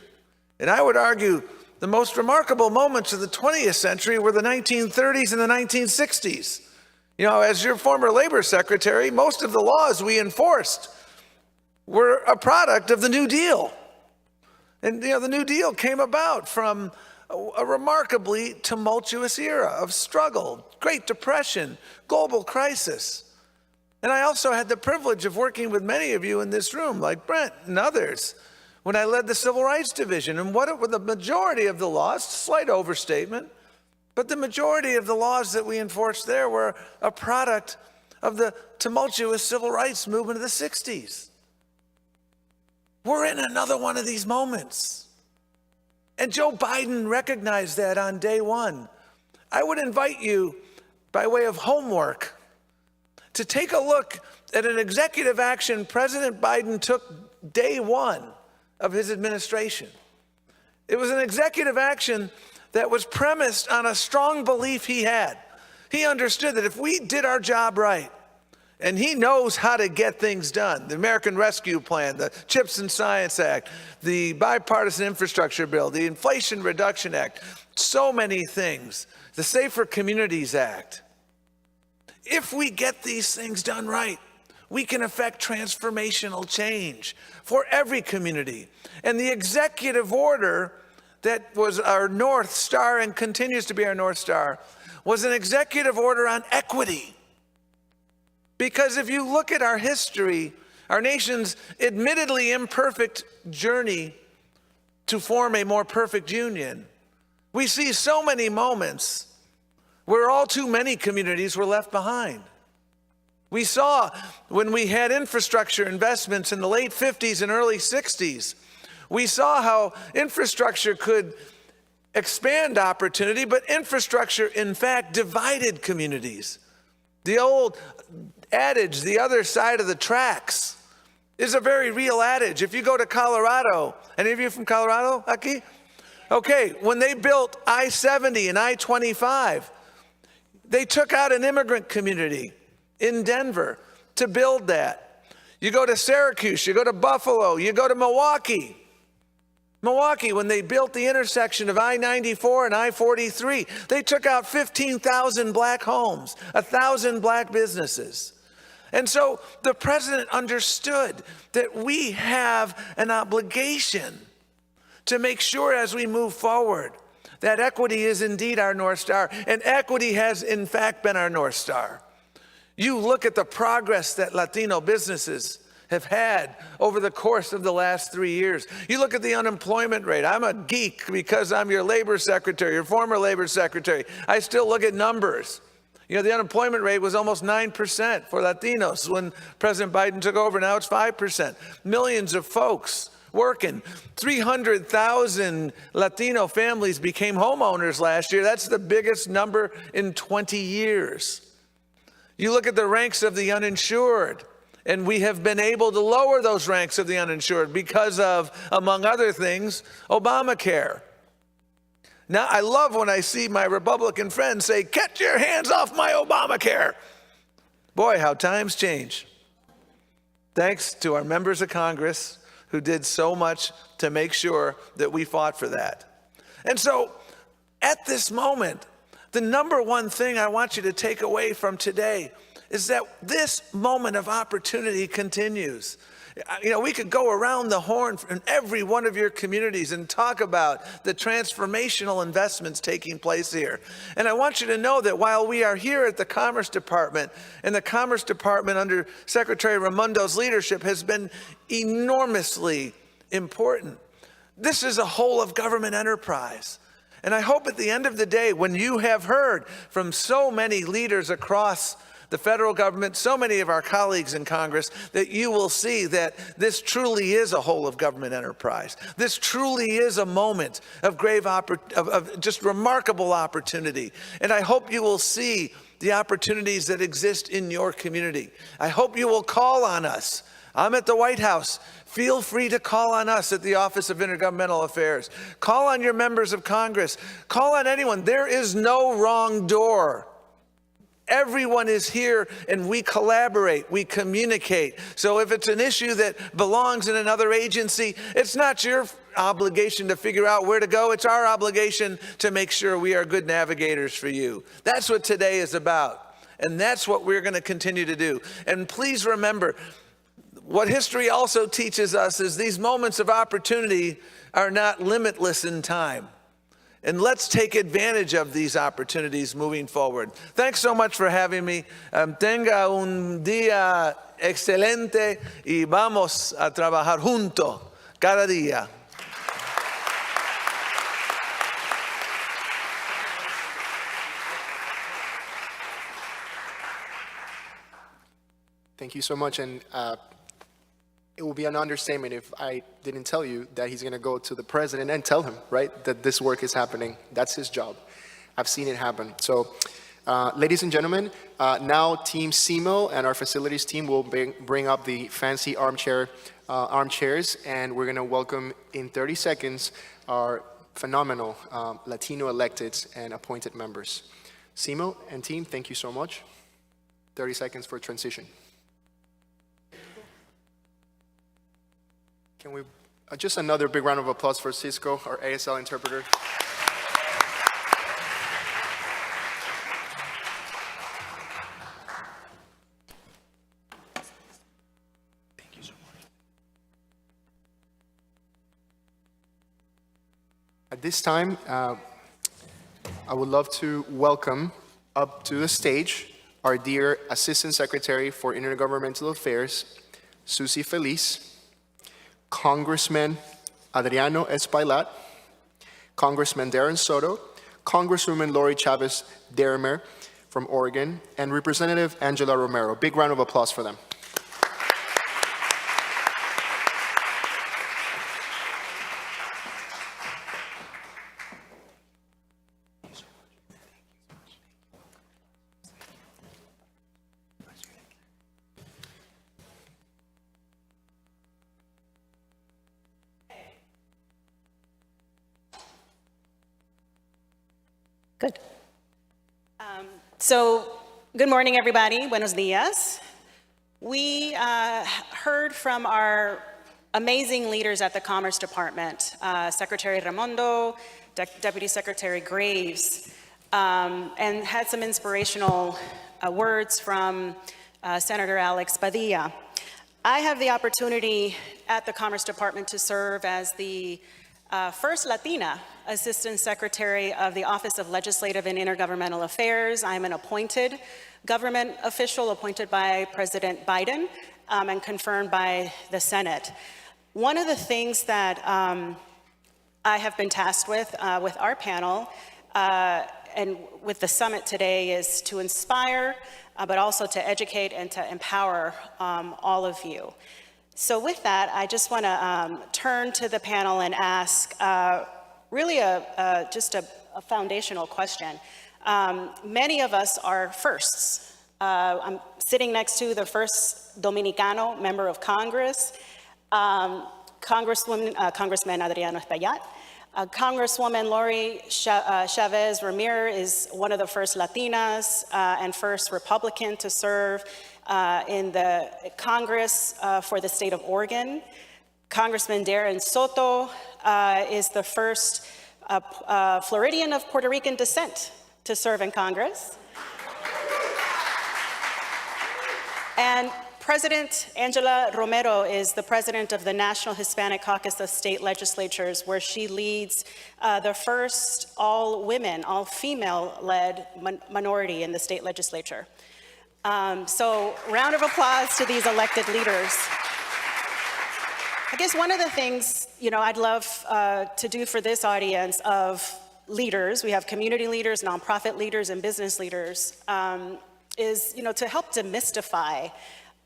and I would argue the most remarkable moments of the 20th century were the 1930s and the 1960s. You know, as your former labor secretary, most of the laws we enforced were a product of the New Deal. And, you know, the New Deal came about from a remarkably tumultuous era of struggle, Great Depression, global crisis. And I also had the privilege of working with many of you in this room, like Brent and others, when I led the Civil Rights Division. And what were the majority of the laws, slight overstatement, but the majority of the laws that we enforced there were a product of the tumultuous civil rights movement of the 60s. We're in another one of these moments. And Joe Biden recognized that on day one. I would invite you, by way of homework, to take a look at an executive action President Biden took day one of his administration. It was an executive action that was premised on a strong belief he had. He understood that if we did our job right, and he knows how to get things done, the American Rescue Plan, the CHIPS and Science Act, the Bipartisan Infrastructure Bill, the Inflation Reduction Act, so many things, the Safer Communities Act. If we get these things done right, we can affect transformational change for every community. And the executive order that was our North Star and continues to be our North Star was an executive order on equity. Because if you look at our history, our nation's admittedly imperfect journey to form a more perfect union. We see so many moments where all too many communities were left behind. We saw when we had infrastructure investments in the late 50s and early 60s, we saw how infrastructure could expand opportunity, but infrastructure, in fact, divided communities. The old adage, the other side of the tracks, is a very real adage. If you go to Colorado, any of you from Colorado, Aki? Okay, when they built I-70 and I-25, they took out an immigrant community in Denver to build that. You go to Syracuse, you go to Buffalo, you go to Milwaukee. Milwaukee, when they built the intersection of I-94 and I-43, they took out 15,000 black homes, 1,000 black businesses. And so the president understood that we have an obligation to make sure as we move forward that equity is indeed our North Star, and equity has in fact been our North Star. You look at the progress that Latino businesses have had over the course of the last 3 years. You look at the unemployment rate. I'm a geek because I'm your labor secretary, your former labor secretary. I still look at numbers. You know, the unemployment rate was almost 9% for Latinos when President Biden took over. Now it's 5%. Millions of folks working. 300,000 Latino families became homeowners last year. That's the biggest number in 20 years. You look at the ranks of the uninsured, and we have been able to lower those ranks of the uninsured because of, among other things, Obamacare. Now, I love when I see my Republican friends say, "Get your hands off my Obamacare." Boy, how times change. Thanks to our members of Congress who did so much to make sure that we fought for that. And so, at this moment, the number one thing I want you to take away from today is that this moment of opportunity continues. You know, we could go around the horn in every one of your communities and talk about the transformational investments taking place here. And I want you to know that while we are here at the Commerce Department, and the Commerce Department under Secretary Raimundo's leadership has been enormously important, this is a whole of government enterprise. And I hope at the end of the day, when you have heard from so many leaders across the federal government, so many of our colleagues in Congress, that you will see that this truly is a whole of government enterprise. This truly is a moment of of just remarkable opportunity. And I hope you will see the opportunities that exist in your community. I hope you will call on us. I'm at the White House. Feel free to call on us at the Office of Intergovernmental Affairs. Call on your members of Congress. Call on anyone. There is no wrong door. Everyone is here and we collaborate, we communicate. So if it's an issue that belongs in another agency, it's not your obligation to figure out where to go. It's our obligation to make sure we are good navigators for you. That's what today is about. And that's what we're going to continue to do. And please remember, what history also teaches us is these moments of opportunity are not limitless in time. And let's take advantage of these opportunities moving forward. Thanks so much for having me. Tenga un día excelente y vamos a trabajar juntos cada día. Thank you so much. And it will be an understatement if I didn't tell you that he's going to go to the president and tell him, right, that this work is happening. That's his job. I've seen it happen. So, ladies and gentlemen, now Team CIMO and our facilities team will bring up the fancy armchairs, and we're going to welcome in 30 seconds our phenomenal Latino elected and appointed members. CIMO and team, thank you so much. 30 seconds for transition. Can we, just another big round of applause for Cisco, our ASL interpreter. Thank you so much. At this time, I would love to welcome up to the stage our dear Assistant Secretary for Intergovernmental Affairs, Susie Feliz, Congressman Adriano Espaillat, Congressman Darren Soto, Congresswoman Lori Chavez Derrimer from Oregon, and Representative Angela Romero. Big round of applause for them. Good. Good morning, everybody. Buenos dias. We heard from our amazing leaders at the Commerce Department, Secretary Raimondo, Deputy Secretary Graves, and had some inspirational words from Senator Alex Padilla. I have the opportunity at the Commerce Department to serve as the first Latina Assistant Secretary of the Office of Legislative and Intergovernmental Affairs. I'm an appointed government official appointed by President Biden and confirmed by the Senate. One of the things that I have been tasked with our panel and with the summit today is to inspire, but also to educate and to empower all of you. So with that, I just want to turn to the panel and ask really just a foundational question. Many of us are firsts. I'm sitting next to the first Dominicano member of Congress, Congressman Adriano Espaillat. Congresswoman Lori Chavez Ramirez is one of the first Latinas and first Republican to serve in the Congress for the state of Oregon. Congressman Darren Soto is the first Floridian of Puerto Rican descent to serve in Congress. And President Angela Romero is the president of the National Hispanic Caucus of State Legislatures, where she leads the first all-women, all-female-led minority in the state legislature. So round of applause to these elected leaders. I guess one of the things, I'd love to do for this audience of leaders, we have community leaders, nonprofit leaders, and business leaders, is, to help demystify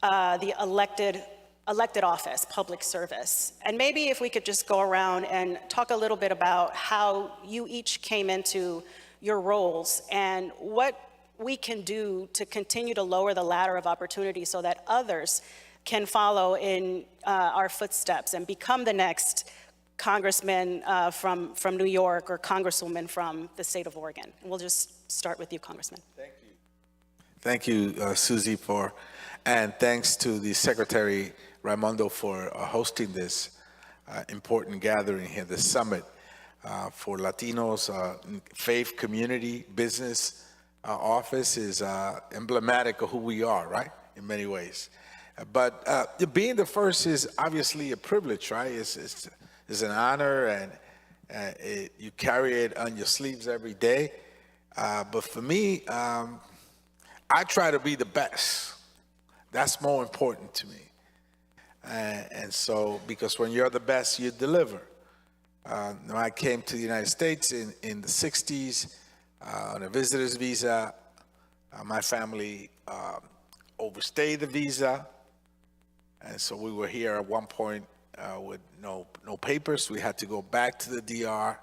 the elected office, public service. And maybe if we could just go around and talk a little bit about how you each came into your roles and what we can do to continue to lower the ladder of opportunity so that others can follow in our footsteps and become the next congressman from New York or congresswoman from the state of Oregon. And we'll just start with you, Congressman. Thank you, Susie, and thanks to the Secretary Raimondo for hosting this important gathering here, the summit for Latinos, faith, community, business office is emblematic of who we are, right, in many ways. But being the first is obviously a privilege, right? It's an honor, and you carry it on your sleeves every day. But for me, I try to be the best. That's more important to me. And so, because when you're the best, you deliver. When I came to the United States in the 60s on a visitor's visa, my family overstayed the visa. And so we were here at one point with no papers. We had to go back to the DR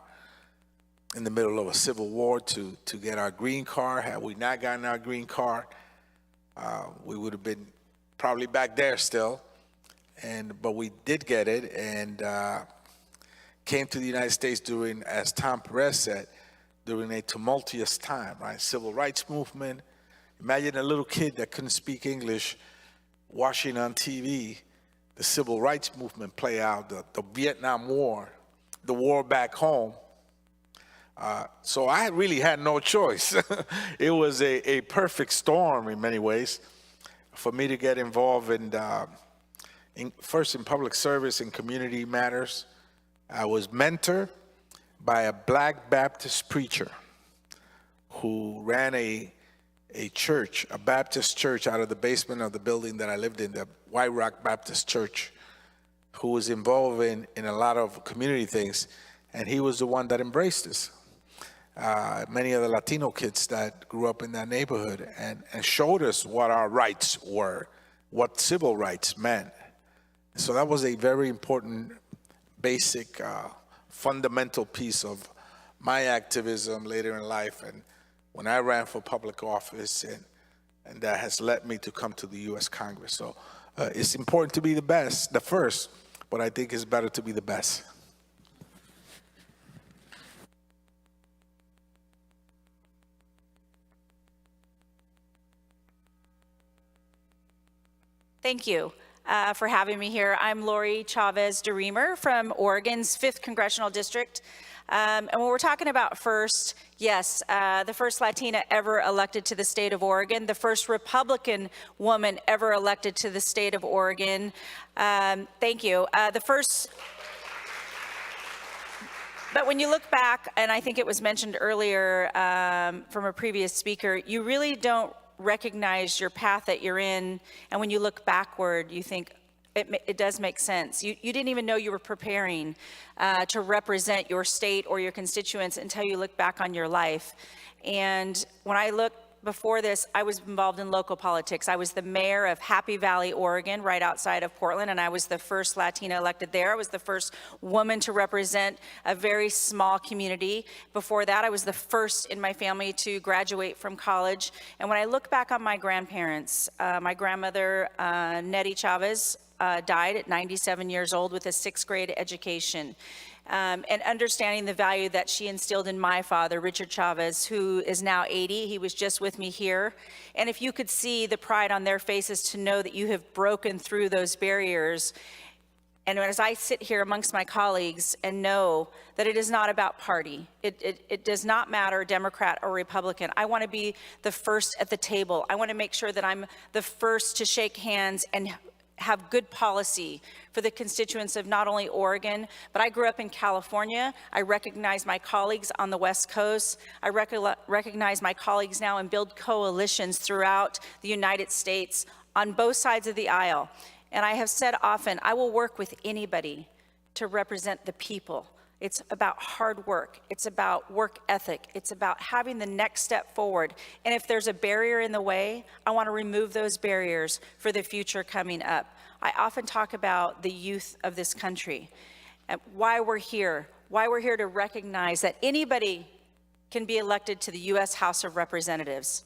in the middle of a civil war to get our green card. Had we not gotten our green card, we would have been probably back there still. But we did get it and came to the United States during, as Tom Perez said, during a tumultuous time, right? Civil rights movement. Imagine a little kid that couldn't speak English watching on TV the civil rights movement play out, the Vietnam War, the war back home. So I really had no choice. It was a perfect storm in many ways for me to get involved first in public service and community matters. I was mentored by a black Baptist preacher who ran a church, a Baptist church, out of the basement of the building that I lived in, the White Rock Baptist Church. who was involved in a lot of community things, and he was the one that embraced us. Many of the Latino kids that grew up in that neighborhood and showed us what our rights were, what civil rights meant. So that was a very important, basic, fundamental piece of my activism later in life, and when I ran for public office, and that has led me to come to the U.S. Congress. So it's important to be the best, the first, but I think it's better to be the best. Thank you for having me here. I'm Lori Chavez DeReamer from Oregon's 5th Congressional District. And when we're talking about first, yes, the first Latina ever elected to the state of Oregon, the first Republican woman ever elected to the state of Oregon. Thank you. But when you look back, and I think it was mentioned earlier from a previous speaker, you really don't recognize your path that you're in, and when you look backward, you think it does make sense. You didn't even know you were preparing to represent your state or your constituents until you look back on your life. And when I look before this, I was involved in local politics. I was the mayor of Happy Valley, Oregon, right outside of Portland, and I was the first Latina elected there. I was the first woman to represent a very small community. Before that, I was the first in my family to graduate from college. And when I look back on my grandparents, my grandmother, Nettie Chavez, died at 97 years old with a 6th grade education. And understanding the value that she instilled in my father, Richard Chavez, who is now 80. He was just with me here. And if you could see the pride on their faces to know that you have broken through those barriers. And as I sit here amongst my colleagues and know that it is not about party, it does not matter Democrat or Republican. I want to be the first at the table. I want to make sure that I'm the first to shake hands and have good policy for the constituents of not only Oregon, but I grew up in California. I recognize my colleagues on the West Coast. I recognize my colleagues now and build coalitions throughout the United States on both sides of the aisle. And I have said often, I will work with anybody to represent the people. It's about hard work. It's about work ethic. It's about having the next step forward. And if there's a barrier in the way, I want to remove those barriers for the future coming up. I often talk about the youth of this country and why we're here to recognize that anybody can be elected to the U.S. House of Representatives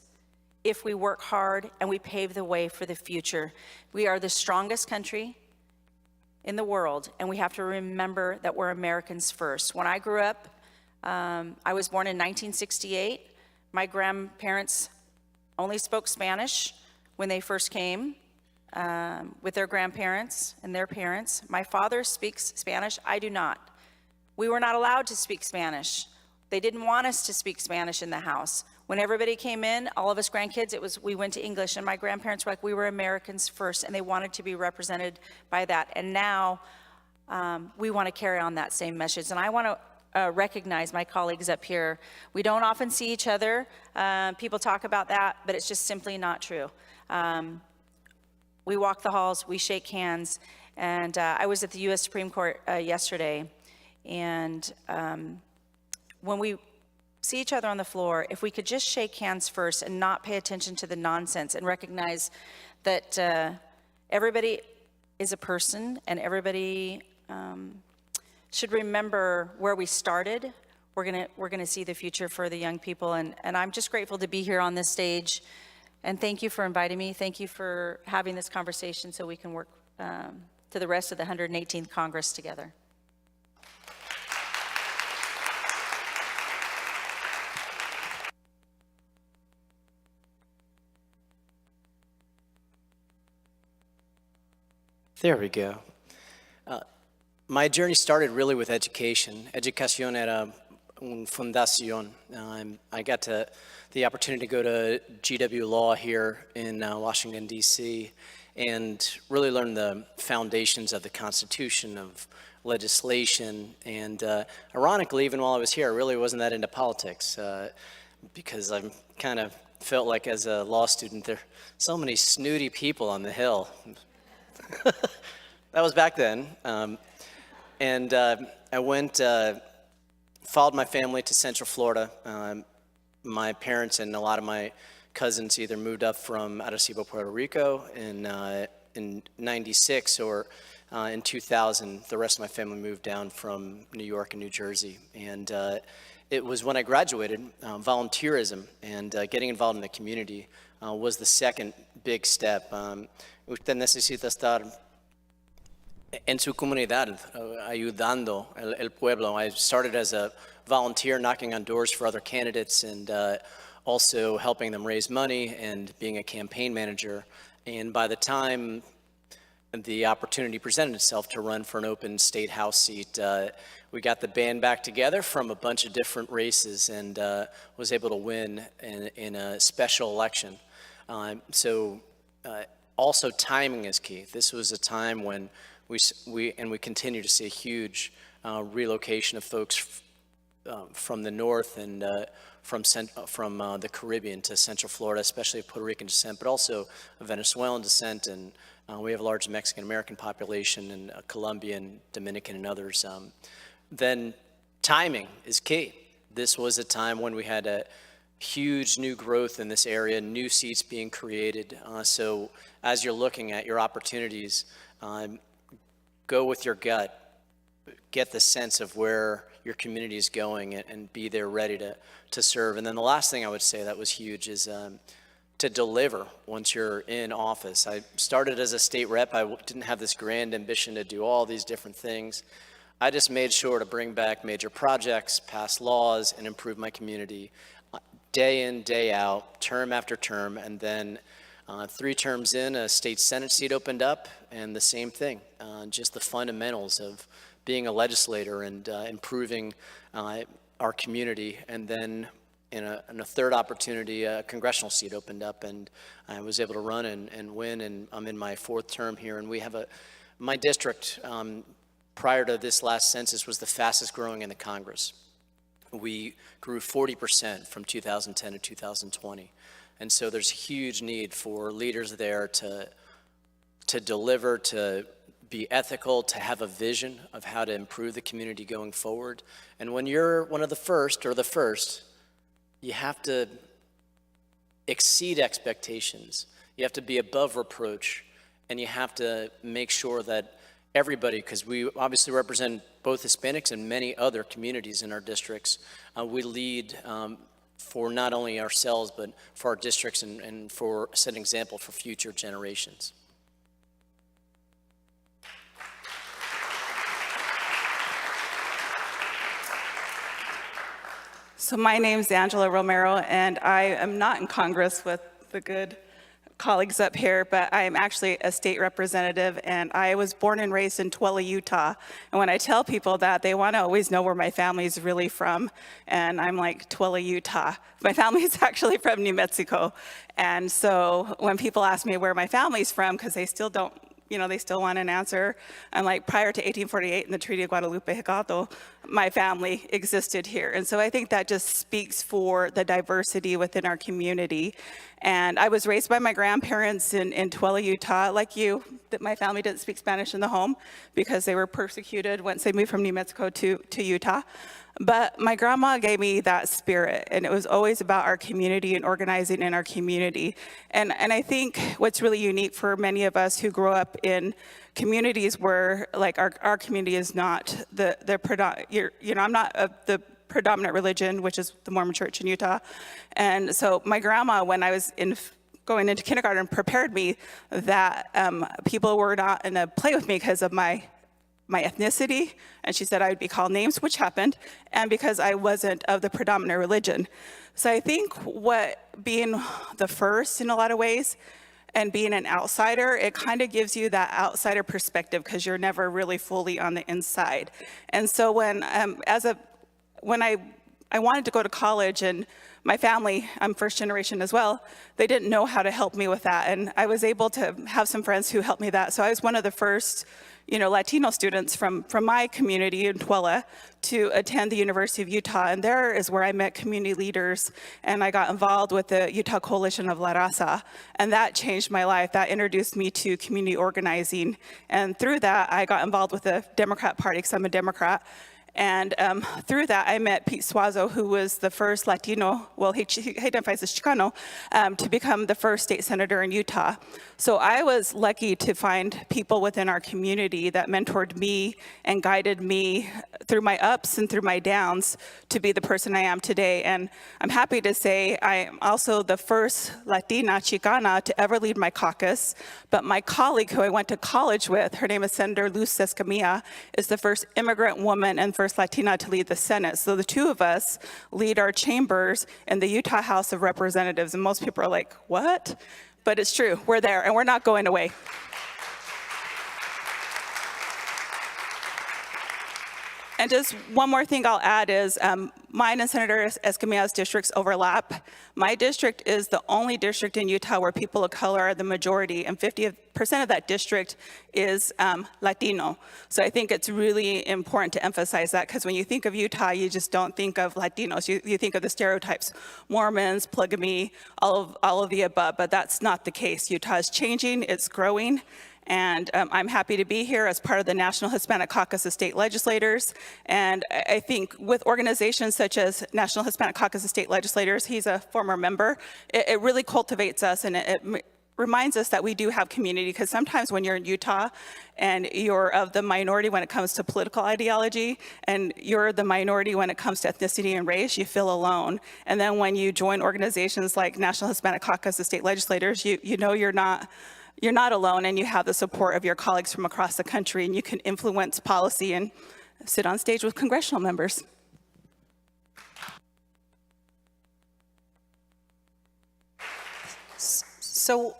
if we work hard and we pave the way for the future. We are the strongest country in the world, and we have to remember that we're Americans first. When I grew up, I was born in 1968. My grandparents only spoke Spanish when they first came with their grandparents and their parents. My father speaks Spanish, I do not. We were not allowed to speak Spanish. They didn't want us to speak Spanish in the house. When everybody came in, all of us grandkids, we went to English, and my grandparents were like, we were Americans first, and they wanted to be represented by that. And now we want to carry on that same message. And I want to recognize my colleagues up here. We don't often see each other. People talk about that, but it's just simply not true. We walk the halls, we shake hands, and I was at the U.S. Supreme Court yesterday, and when we see each other on the floor, if we could just shake hands first and not pay attention to the nonsense and recognize that everybody is a person and everybody should remember where we started, we're gonna see the future for the young people. And I'm just grateful to be here on this stage. And thank you for inviting me. Thank you for having this conversation so we can work to the rest of the 118th Congress together. There we go. My journey started really with education. Educación era una fundación. I got the opportunity to go to GW Law here in Washington, D.C., and really learn the foundations of the Constitution, of legislation. And ironically, even while I was here, I really wasn't that into politics because I kind of felt like as a law student, there are so many snooty people on the Hill. that was back then. And I went, followed my family to Central Florida. My parents and a lot of my cousins either moved up from Arecibo, Puerto Rico in 96 or in 2000. The rest of my family moved down from New York and New Jersey. And it was when I graduated, volunteerism and getting involved in the community was the second big step. Usted necesita estar en su comunidad, ayudando el pueblo. I started as a volunteer knocking on doors for other candidates and also helping them raise money and being a campaign manager. And by the time the opportunity presented itself to run for an open state house seat, we got the band back together from a bunch of different races and was able to win in a special election. Also timing is key. This was a time when we continue to see a huge relocation of folks from the north and from the Caribbean to Central Florida, especially of Puerto Rican descent, but also Venezuelan descent, and we have a large Mexican-American population, and Colombian, Dominican, and others. Then timing is key. This was a time when we had a huge new growth in this area, new seats being created. So as you're looking at your opportunities, go with your gut, get the sense of where your community is going and be there ready to serve. And then the last thing I would say that was huge is to deliver once you're in office. I started as a state rep. I didn't have this grand ambition to do all these different things. I just made sure to bring back major projects, pass laws, and improve my community day in, day out, term after term. And then 3 terms in, a state Senate seat opened up, and the same thing, just the fundamentals of being a legislator and improving our community. And then in a third opportunity, a congressional seat opened up, and I was able to run and win, and I'm in my 4th term here. And we have my district, prior to this last census, was the fastest growing in the Congress. We grew 40% from 2010 to 2020. And so there's huge need for leaders there to deliver, to be ethical, to have a vision of how to improve the community going forward. And when you're one of the first, or the first, you have to exceed expectations. You have to be above reproach, and you have to make sure that everybody, because we obviously represent both Hispanics and many other communities in our districts, we lead for not only ourselves, but for our districts and for set an example for future generations. So my name's Angela Romero, and I am not in Congress with the good colleagues up here, but I am actually a state representative, and I was born and raised in Tooele, Utah. And when I tell people that, they want to always know where my family's really from. And I'm like, Tooele, Utah. My family's actually from New Mexico. And so when people ask me where my family's from, because they still don't, they still want an answer. I'm like, prior to 1848 in the Treaty of Guadalupe Higato, my family existed here. And so I think that just speaks for the diversity within our community. And I was raised by my grandparents in Tooele, Utah, like you, that my family didn't speak Spanish in the home because they were persecuted once they moved from New Mexico to Utah. But my grandma gave me that spirit, and it was always about our community and organizing in our community. And I think what's really unique for many of us who grow up in communities where, like, our community is not I'm not of the predominant religion, which is the Mormon Church in Utah. And so my grandma, when I was going into kindergarten, prepared me that people were not going to play with me because of my ethnicity, and she said I would be called names, which happened, and because I wasn't of the predominant religion. So I think being the first in a lot of ways and being an outsider, it kind of gives you that outsider perspective because you're never really fully on the inside. And so when I I wanted to go to college, and my family, I'm first generation as well, they didn't know how to help me with that. And I was able to have some friends who helped me that. So I was one of the first, Latino students from my community in Tuala to attend the University of Utah. And there is where I met community leaders, and I got involved with the Utah Coalition of La Raza. And that changed my life. That introduced me to community organizing. And through that, I got involved with the Democrat Party, because I'm a Democrat. And through that, I met Pete Suazo, who was the first Latino, well, he identifies as Chicano, to become the first state senator in Utah. So I was lucky to find people within our community that mentored me and guided me through my ups and through my downs to be the person I am today. And I'm happy to say I am also the first Latina Chicana to ever lead my caucus. But my colleague who I went to college with, her name is Senator Luz Escamilla, is the first immigrant woman and first Latina to lead the Senate. So the two of us lead our chambers in the Utah House of Representatives. And most people are like, what? But it's true, we're there and we're not going away. And just one more thing I'll add is mine and Senator Escamilla's districts overlap. My district is the only district in Utah where people of color are the majority, and 50% of that district is Latino. So I think it's really important to emphasize that, because when you think of Utah, you just don't think of Latinos. You think of the stereotypes, Mormons, polygamy, all of the above, but that's not the case. Utah is changing, it's growing. And I'm happy to be here as part of the National Hispanic Caucus of State Legislators. And I think with organizations such as National Hispanic Caucus of State Legislators, he's a former member, it really cultivates us, and it reminds us that we do have community, because sometimes when you're in Utah and you're of the minority when it comes to political ideology, and you're the minority when it comes to ethnicity and race, you feel alone. And then when you join organizations like National Hispanic Caucus of State Legislators, you know you're not alone, and you have the support of your colleagues from across the country, and you can influence policy and sit on stage with congressional members. So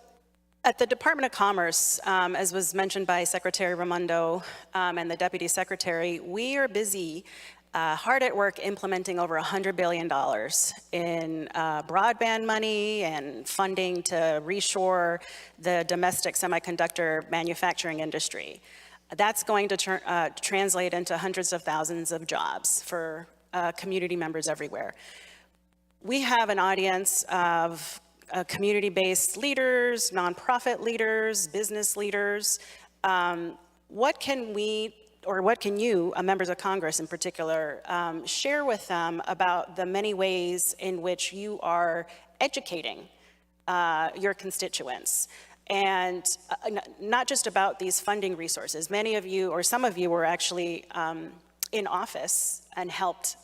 at the Department of Commerce, as was mentioned by Secretary Raimondo and the Deputy Secretary, we are busy hard at work implementing over $100 billion in broadband money and funding to reshore the domestic semiconductor manufacturing industry. That's going to translate into hundreds of thousands of jobs for community members everywhere. We have an audience of community-based leaders, nonprofit leaders, business leaders. What can you, members of Congress in particular, share with them about the many ways in which you are educating your constituents? And not just about these funding resources. Many of you, or some of you, were actually in office and helped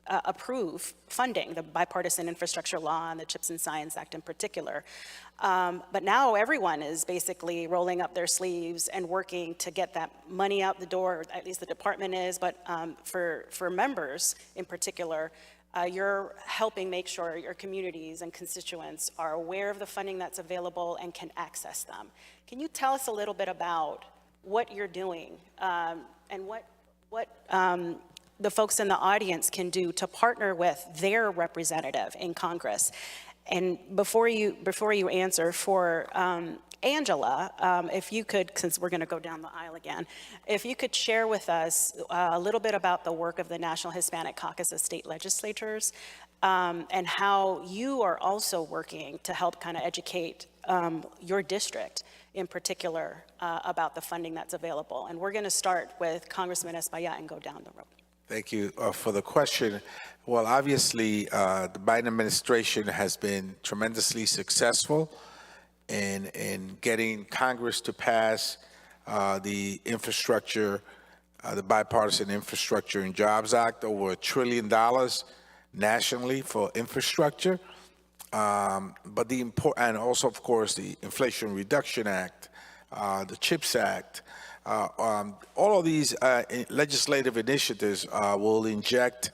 approve funding, the Bipartisan Infrastructure Law and the CHIPS and Science Act in particular. But now everyone is basically rolling up their sleeves and working to get that money out the door, or at least the department is, but for members in particular, you're helping make sure your communities and constituents are aware of the funding that's available and can access them. Can you tell us a little bit about what you're doing and what the folks in the audience can do to partner with their representative in Congress? And before you answer, for Angela, if you could, since we're going to go down the aisle again, if you could share with us a little bit about the work of the National Hispanic Caucus of State Legislators and how you are also working to help kind of educate your district in particular about the funding that's available. And we're going to start with Congressman Espaillat and go down the road. Thank you for the question. Well, obviously, the Biden administration has been tremendously successful in getting Congress to pass the infrastructure, the Bipartisan Infrastructure and Jobs Act, over $1 trillion nationally for infrastructure. But and also, of course, the Inflation Reduction Act, the CHIPS Act. All of these legislative initiatives will inject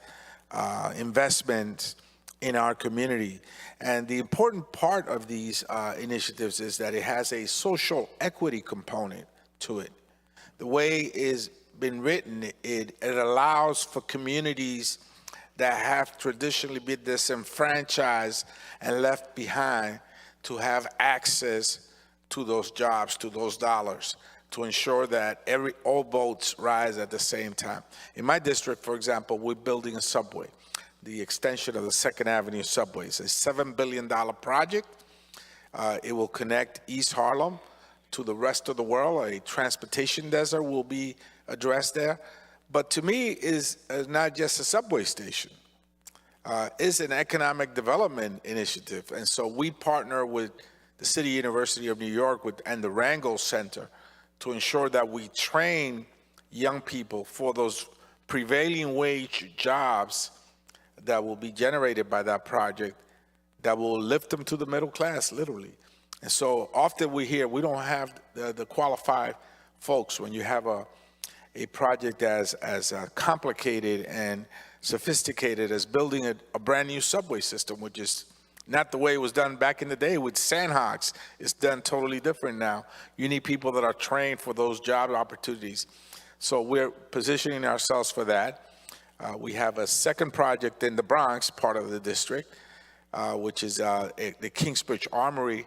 investment in our community. And the important part of these initiatives is that it has a social equity component to it. The way it's been written, it allows for communities that have traditionally been disenfranchised and left behind to have access to those jobs, to those dollars, to ensure that all boats rise at the same time. In my district, for example, we're building a subway, the extension of the 2nd Avenue subway. It's a $7 billion project. It will connect East Harlem to the rest of the world. A transportation desert will be addressed there. But to me, is not just a subway station. It's an economic development initiative. And so we partner with the City University of New York and the Rangel Center to ensure that we train young people for those prevailing wage jobs that will be generated by that project that will lift them to the middle class, literally. And so often we hear we don't have the qualified folks when you have a project as complicated and sophisticated as building a brand new subway system, which is not the way it was done back in the day with Sandhogs. It's done totally different now. You need people that are trained for those job opportunities. So we're positioning ourselves for that. We have a second project in the Bronx, part of the district, which is the Kingsbridge Armory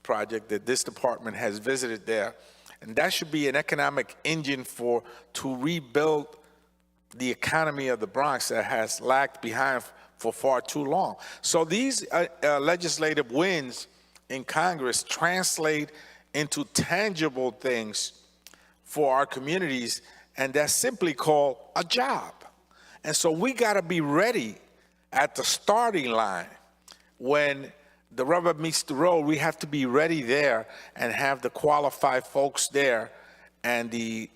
project that this department has visited there. And that should be an economic engine to rebuild the economy of the Bronx that has lagged behind for far too long. So these legislative wins in Congress translate into tangible things for our communities, and that's simply called a job. And so we got to be ready at the starting line. When the rubber meets the road, we have to be ready there and have the qualified folks there and the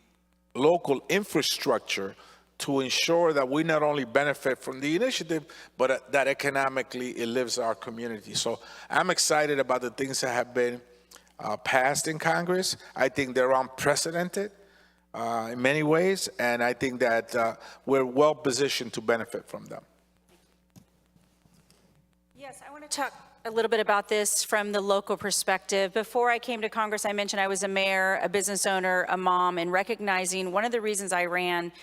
local infrastructure to ensure that we not only benefit from the initiative, but that economically it lives our community. So I'm excited about the things that have been passed in Congress. I think they're unprecedented in many ways, and I think that we're well positioned to benefit from them. Yes, I want to talk a little bit about this from the local perspective. Before I came to Congress, I mentioned I was a mayor, a business owner, a mom, and recognizing one of the reasons I ran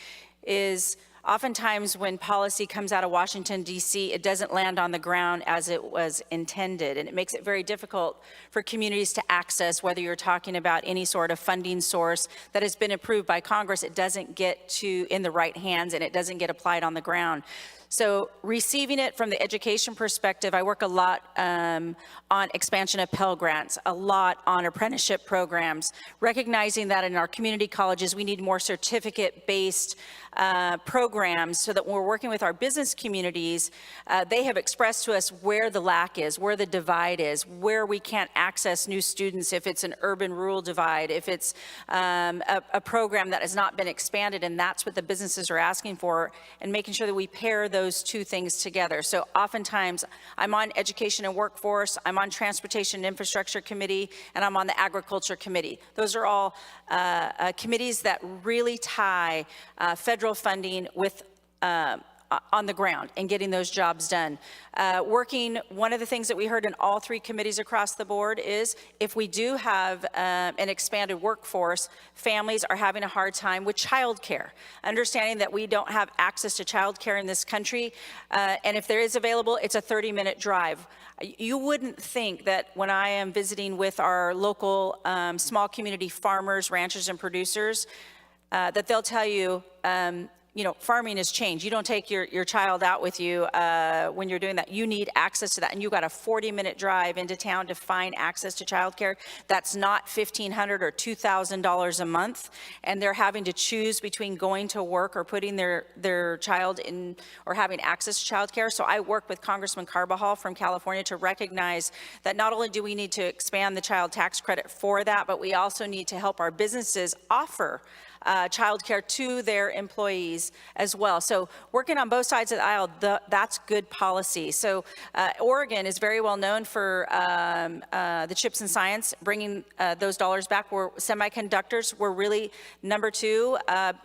is oftentimes when policy comes out of Washington, D.C., it doesn't land on the ground as it was intended, and it makes it very difficult for communities to access, whether you're talking about any sort of funding source that has been approved by Congress, it doesn't get in the right hands and it doesn't get applied on the ground. So receiving it from the education perspective, I work a lot on expansion of Pell Grants, a lot on apprenticeship programs, recognizing that in our community colleges, we need more certificate-based programs so that when we're working with our business communities, they have expressed to us where the lack is, where the divide is, where we can't access new students, if it's an urban-rural divide, if it's a program that has not been expanded, and that's what the businesses are asking for, and making sure that we pair those two things together. So oftentimes, I'm on Education and Workforce, I'm on Transportation and Infrastructure Committee, and I'm on the Agriculture Committee. Those are all committees that really tie federal funding with on the ground and getting those jobs done. One of the things that we heard in all three committees across the board is if we do have an expanded workforce, families are having a hard time with childcare. Understanding that we don't have access to childcare in this country, and if there is available, it's a 30-minute drive. You wouldn't think that when I am visiting with our local small community farmers, ranchers, and producers, that they'll tell you, farming has changed. You don't take your child out with you when you're doing that. You need access to that. And you got a 40-minute drive into town to find access to childcare. That's not $1,500 or $2,000 a month. And they're having to choose between going to work or putting their child in or having access to childcare. So I work with Congressman Carbajal from California to recognize that not only do we need to expand the child tax credit for that, but we also need to help our businesses offer childcare to their employees as well. So working on both sides of the aisle, that's good policy. So Oregon is very well known for the CHIPS and Science, bringing those dollars back. Semiconductors were really number two,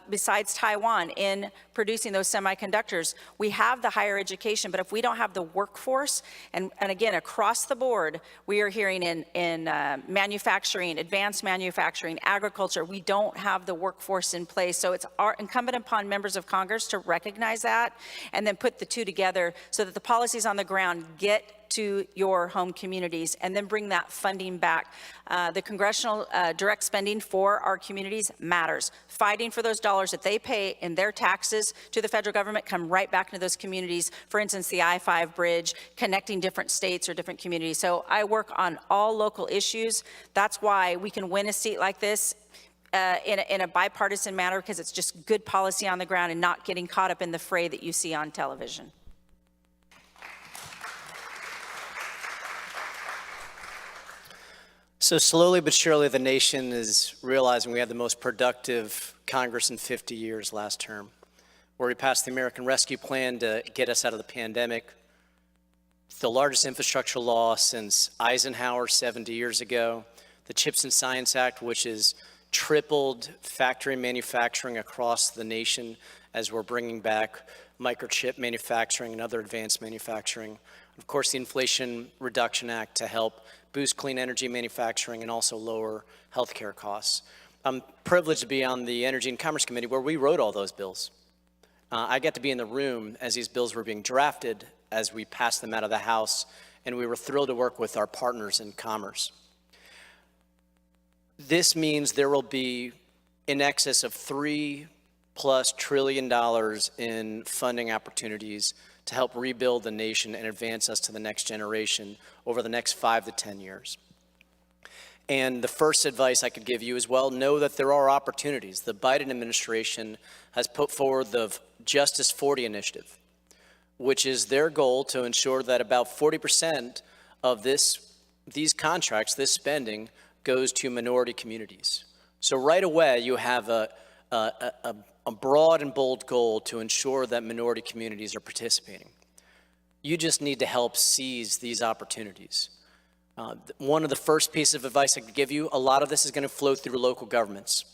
besides Taiwan, in producing those semiconductors. We have the higher education, but if we don't have the workforce, and again, across the board, we are hearing in manufacturing, advanced manufacturing, agriculture, we don't have the workforce workforce in place. So it's incumbent upon members of Congress to recognize that and then put the two together so that the policies on the ground get to your home communities and then bring that funding back. The congressional direct spending for our communities matters. Fighting for those dollars that they pay in their taxes to the federal government come right back into those communities. For instance, the I-5 bridge connecting different states or different communities. So I work on all local issues. That's why we can win a seat like this in a bipartisan manner, because it's just good policy on the ground and not getting caught up in the fray that you see on television. So slowly but surely, the nation is realizing we had the most productive Congress in 50 years last term, where we passed the American Rescue Plan to get us out of the pandemic, the largest infrastructure law since Eisenhower 70 years ago, the CHIPS and Science Act, which has tripled factory manufacturing across the nation as we're bringing back microchip manufacturing and other advanced manufacturing. Of course, the Inflation Reduction Act to help boost clean energy manufacturing and also lower healthcare costs. I'm privileged to be on the Energy and Commerce Committee where we wrote all those bills. I got to be in the room as these bills were being drafted, as we passed them out of the House, and we were thrilled to work with our partners in commerce. This means there will be in excess of $3+ trillion in funding opportunities to help rebuild the nation and advance us to the next generation over the next 5 to 10 years. And the first advice I could give you is, well, know that there are opportunities. The Biden administration has put forward the Justice 40 initiative, which is their goal to ensure that about 40% of these contracts, this spending, goes to minority communities. So right away, you have a broad and bold goal to ensure that minority communities are participating. You just need to help seize these opportunities. One of the first pieces of advice I could give you, a lot of this is going to flow through local governments.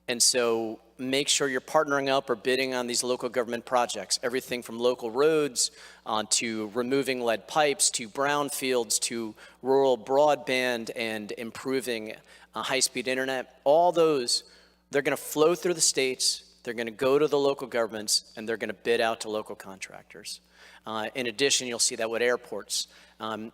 And so make sure you're partnering up or bidding on these local government projects, everything from local roads to removing lead pipes, to brownfields, to rural broadband and improving high-speed internet. All those, they're going to flow through the states, they're going to go to the local governments, and they're going to bid out to local contractors. In addition, you'll see that with airports.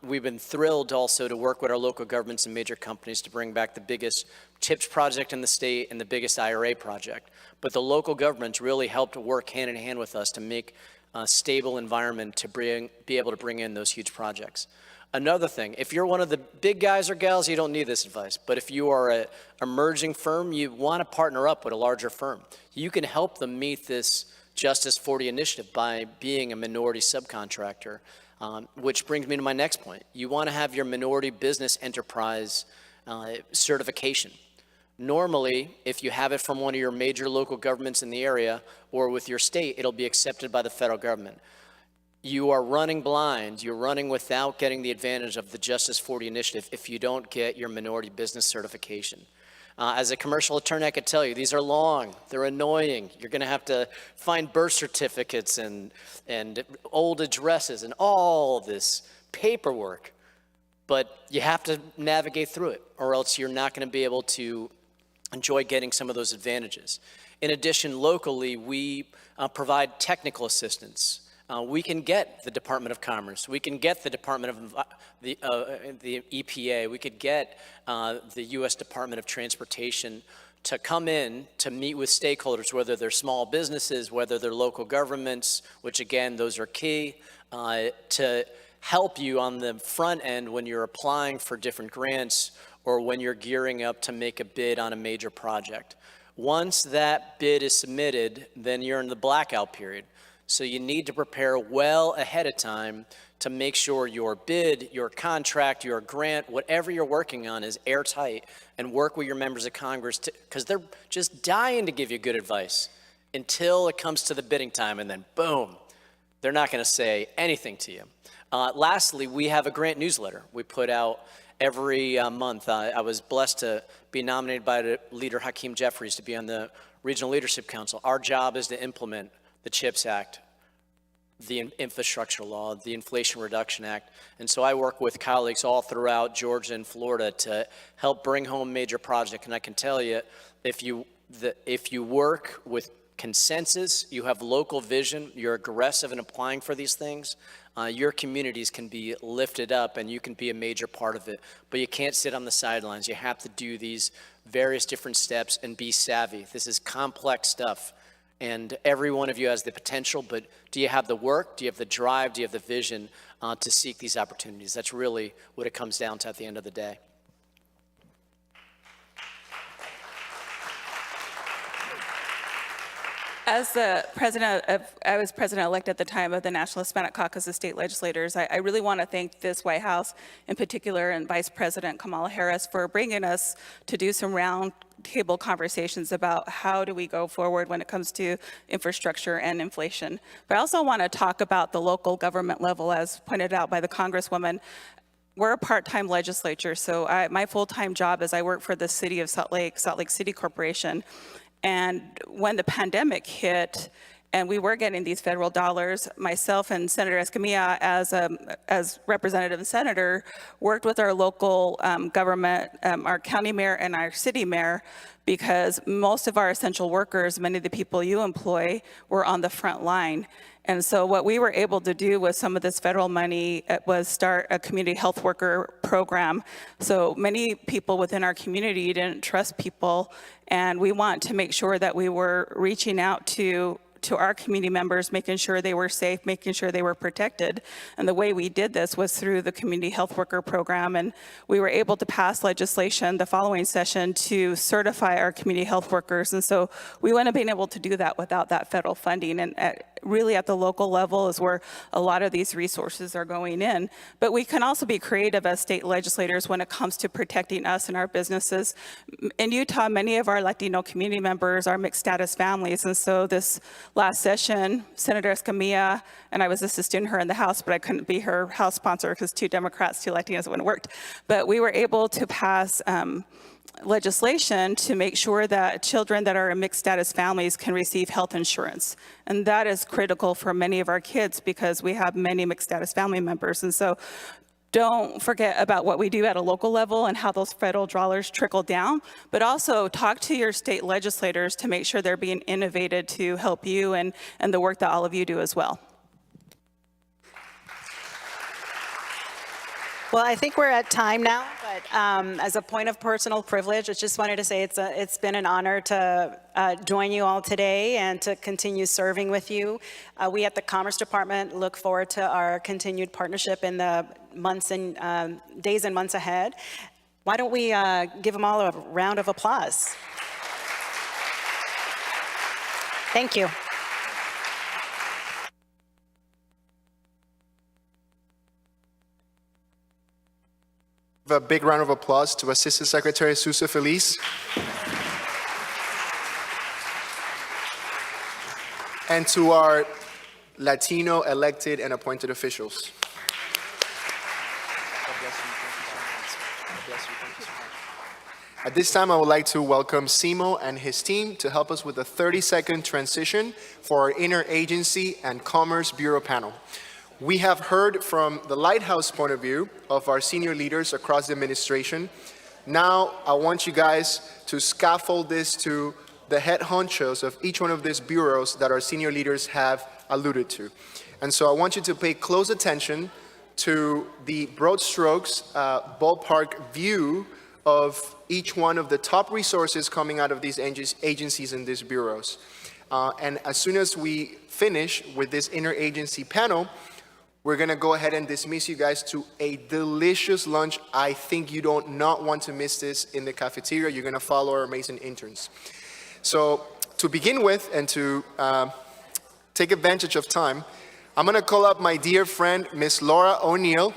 We've been thrilled also to work with our local governments and major companies to bring back the biggest CHIPS project in the state and the biggest IRA project. But the local governments really helped work hand in hand with us to make a stable environment to be able to bring in those huge projects. Another thing, if you're one of the big guys or gals, you don't need this advice. But if you are an emerging firm, you want to partner up with a larger firm. You can help them meet this Justice 40 initiative by being a minority subcontractor, which brings me to my next point. You want to have your minority business enterprise certification. Normally, if you have it from one of your major local governments in the area or with your state, it'll be accepted by the federal government. You are running blind, you're running without getting the advantage of the Justice 40 initiative if you don't get your minority business certification. As a commercial attorney, I could tell you, these are long, they're annoying. You're gonna have to find birth certificates and old addresses and all this paperwork. But you have to navigate through it, or else you're not gonna be able to enjoy getting some of those advantages. In addition, locally, we provide technical assistance. We can get the Department of Commerce. We can get the Department of the EPA. We could get the U.S. Department of Transportation to come in to meet with stakeholders, whether they're small businesses, whether they're local governments, which again, those are key, to help you on the front end when you're applying for different grants or when you're gearing up to make a bid on a major project. Once that bid is submitted, then you're in the blackout period. So you need to prepare well ahead of time to make sure your bid, your contract, your grant, whatever you're working on is airtight, and work with your members of Congress because they're just dying to give you good advice until it comes to the bidding time, and then boom, they're not going to say anything to you. Lastly, we have a grant newsletter we put out every month. I was blessed to be nominated by the leader Hakeem Jeffries to be on the Regional Leadership Council. Our job is to implement the CHIPS Act, the infrastructure law, the Inflation Reduction Act. And so I work with colleagues all throughout Georgia and Florida to help bring home major projects. And I can tell you, if you work with consensus, you have local vision, you're aggressive in applying for these things, your communities can be lifted up and you can be a major part of it. But you can't sit on the sidelines. You have to do these various different steps and be savvy. This is complex stuff. And every one of you has the potential, but do you have the work? Do you have the drive? Do you have the vision to seek these opportunities? That's really what it comes down to at the end of the day. As the I was president-elect at the time of the National Hispanic Caucus of State Legislators. I really want to thank this White House in particular and Vice President Kamala Harris for bringing us to do some roundtable conversations about how do we go forward when it comes to infrastructure and inflation. But I also want to talk about the local government level, as pointed out by the Congresswoman. We're a part-time legislature, so my full-time job is I work for the City of Salt Lake City Corporation. And when the pandemic hit, and we were getting these federal dollars, myself and Senator Escamilla, as representative and senator, worked with our local government, our county mayor and our city mayor, because most of our essential workers, many of the people you employ, were on the front line. And so what we were able to do with some of this federal money was start a community health worker program. So many people within our community didn't trust people, and we want to make sure that we were reaching out to our community members, making sure they were safe, making sure they were protected. And the way we did this was through the community health worker program. And we were able to pass legislation the following session to certify our community health workers. And so we wouldn't have been able to do that without that federal funding. And really at the local level is where a lot of these resources are going in. But we can also be creative as state legislators when it comes to protecting us and our businesses. In Utah, many of our Latino community members are mixed status families. And so this last session, Senator Escamilla, and I was assisting her in the House, but I couldn't be her House sponsor because 2 Democrats, 2 Latinos wouldn't have worked. But we were able to pass legislation to make sure that children that are in mixed status families can receive health insurance. And that is critical for many of our kids because we have many mixed status family members. And so don't forget about what we do at a local level and how those federal dollars trickle down, but also talk to your state legislators to make sure they're being innovated to help you and the work that all of you do as well. Well, I think we're at time now, but as a point of personal privilege, I just wanted to say it's been an honor to join you all today and to continue serving with you. We at the Commerce Department look forward to our continued partnership in the months and days and months ahead. Why don't we give them all a round of applause? Thank you. A big round of applause to Assistant Secretary Susa Feliz. And to our Latino elected and appointed officials. At this time, I would like to welcome Simo and his team to help us with a 30-second transition for our Interagency and Commerce Bureau panel. We have heard from the Lighthouse point of view of our senior leaders across the administration. Now, I want you guys to scaffold this to the head honchos of each one of these bureaus that our senior leaders have alluded to. And so I want you to pay close attention to the broad strokes, ballpark view of each one of the top resources coming out of these agencies and these bureaus. And as soon as we finish with this interagency panel, we're gonna go ahead and dismiss you guys to a delicious lunch. I think you don't not want to miss this in the cafeteria. You're gonna follow our amazing interns. So to begin with and to take advantage of time, I'm gonna call up my dear friend, Miss Laura O'Neill,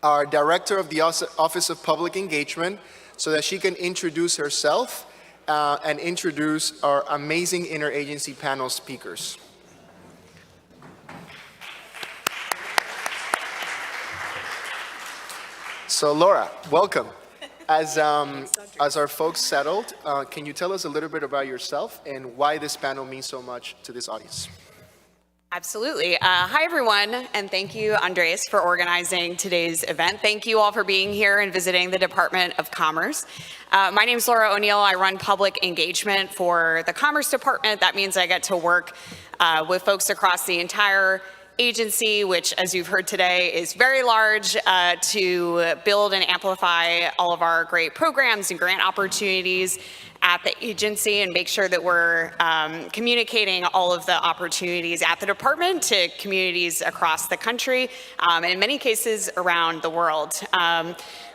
our Director of the Office of Public Engagement, so that she can introduce herself and introduce our amazing interagency panel speakers. So Laura, welcome. As our folks settled, can you tell us a little bit about yourself and why this panel means so much to this audience? Absolutely. Hi, everyone, and thank you, Andres, for organizing today's event. Thank you all for being here and visiting the Department of Commerce. My name is Laura O'Neill. I run public engagement for the Commerce Department. That means I get to work with folks across the entire agency, which, as you've heard today, is very large, to build and amplify all of our great programs and grant opportunities at the agency and make sure that we're communicating all of the opportunities at the department to communities across the country, and in many cases around the world.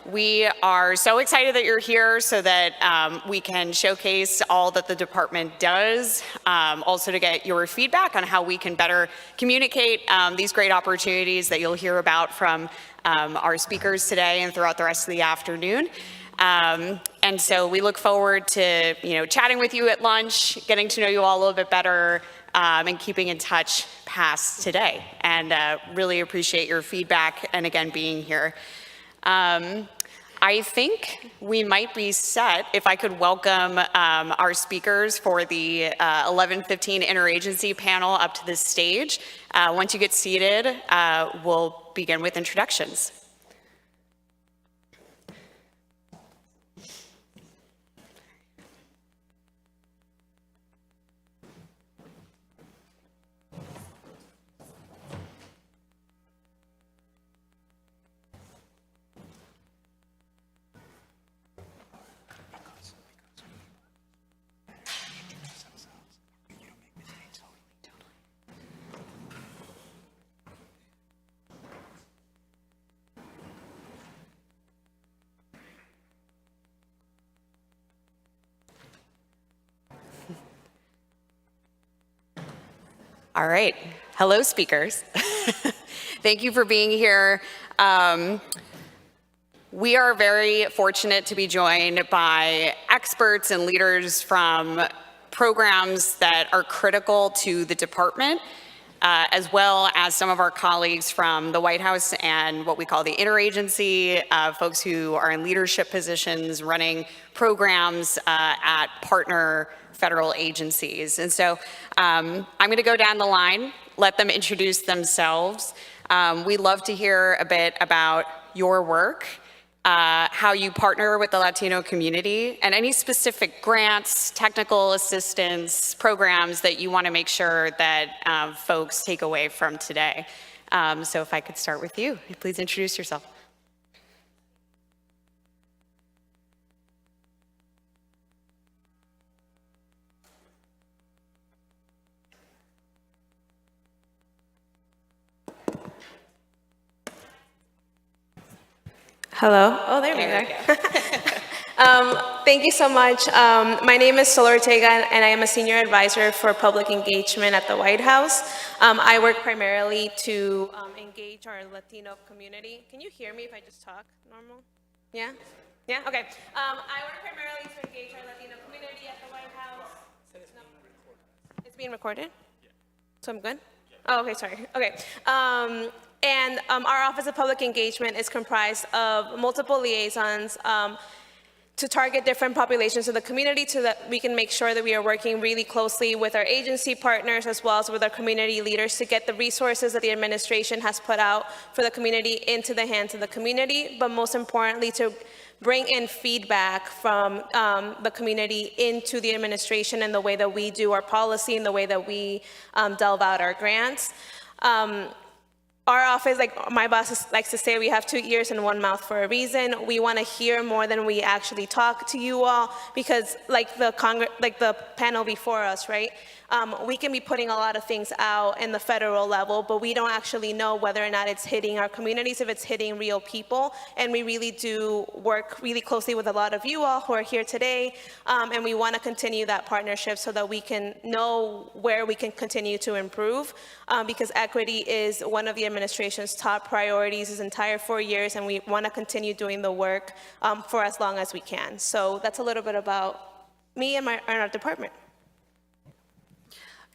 We are so excited that you're here so that we can showcase all that the department does, also to get your feedback on how we can better communicate these great opportunities that you'll hear about from our speakers today and throughout the rest of the afternoon. And so we look forward to, chatting with you at lunch, getting to know you all a little bit better, and keeping in touch past today. And really appreciate your feedback and again being here. I think we might be set if I could welcome our speakers for the 11:15 interagency panel up to the stage. Once you get seated, we'll begin with introductions. All right. Hello, speakers. Thank you for being here. We are very fortunate to be joined by experts and leaders from programs that are critical to the department, as well as some of our colleagues from the White House and what we call the interagency, folks who are in leadership positions running programs at partner federal agencies. And so I'm going to go down the line, let them introduce themselves. We'd love to hear a bit about your work, how you partner with the Latino community, and any specific grants, technical assistance, programs that you want to make sure that folks take away from today. So if I could start with you, please introduce yourself. Hello. Oh, there we go. Thank you so much. My name is Sol Ortega, and I am a senior advisor for public engagement at the White House. I work primarily to engage our Latino community. Can you hear me if I just talk normal? Yeah? Yeah? Okay. I work primarily to engage our Latino community at the White House. No. It's being recorded? Yeah. So I'm good? Oh, okay, sorry. Okay. And our Office of Public Engagement is comprised of multiple liaisons to target different populations of the community so that we can make sure that we are working really closely with our agency partners as well as with our community leaders to get the resources that the administration has put out for the community into the hands of the community, but most importantly to bring in feedback from the community into the administration and the way that we do our policy and the way that we delve out our grants. Our office, like my boss likes to say, we have 2 ears and 1 mouth for a reason. We want to hear more than we actually talk to you all because like the panel before us, right? We can be putting a lot of things out in the federal level, but we don't actually know whether or not it's hitting our communities, if it's hitting real people. And we really do work really closely with a lot of you all who are here today. And we want to continue that partnership so that we can know where we can continue to improve because equity is one of the administration's top priorities this entire 4 years, and we want to continue doing the work for as long as we can. So that's a little bit about me and our department.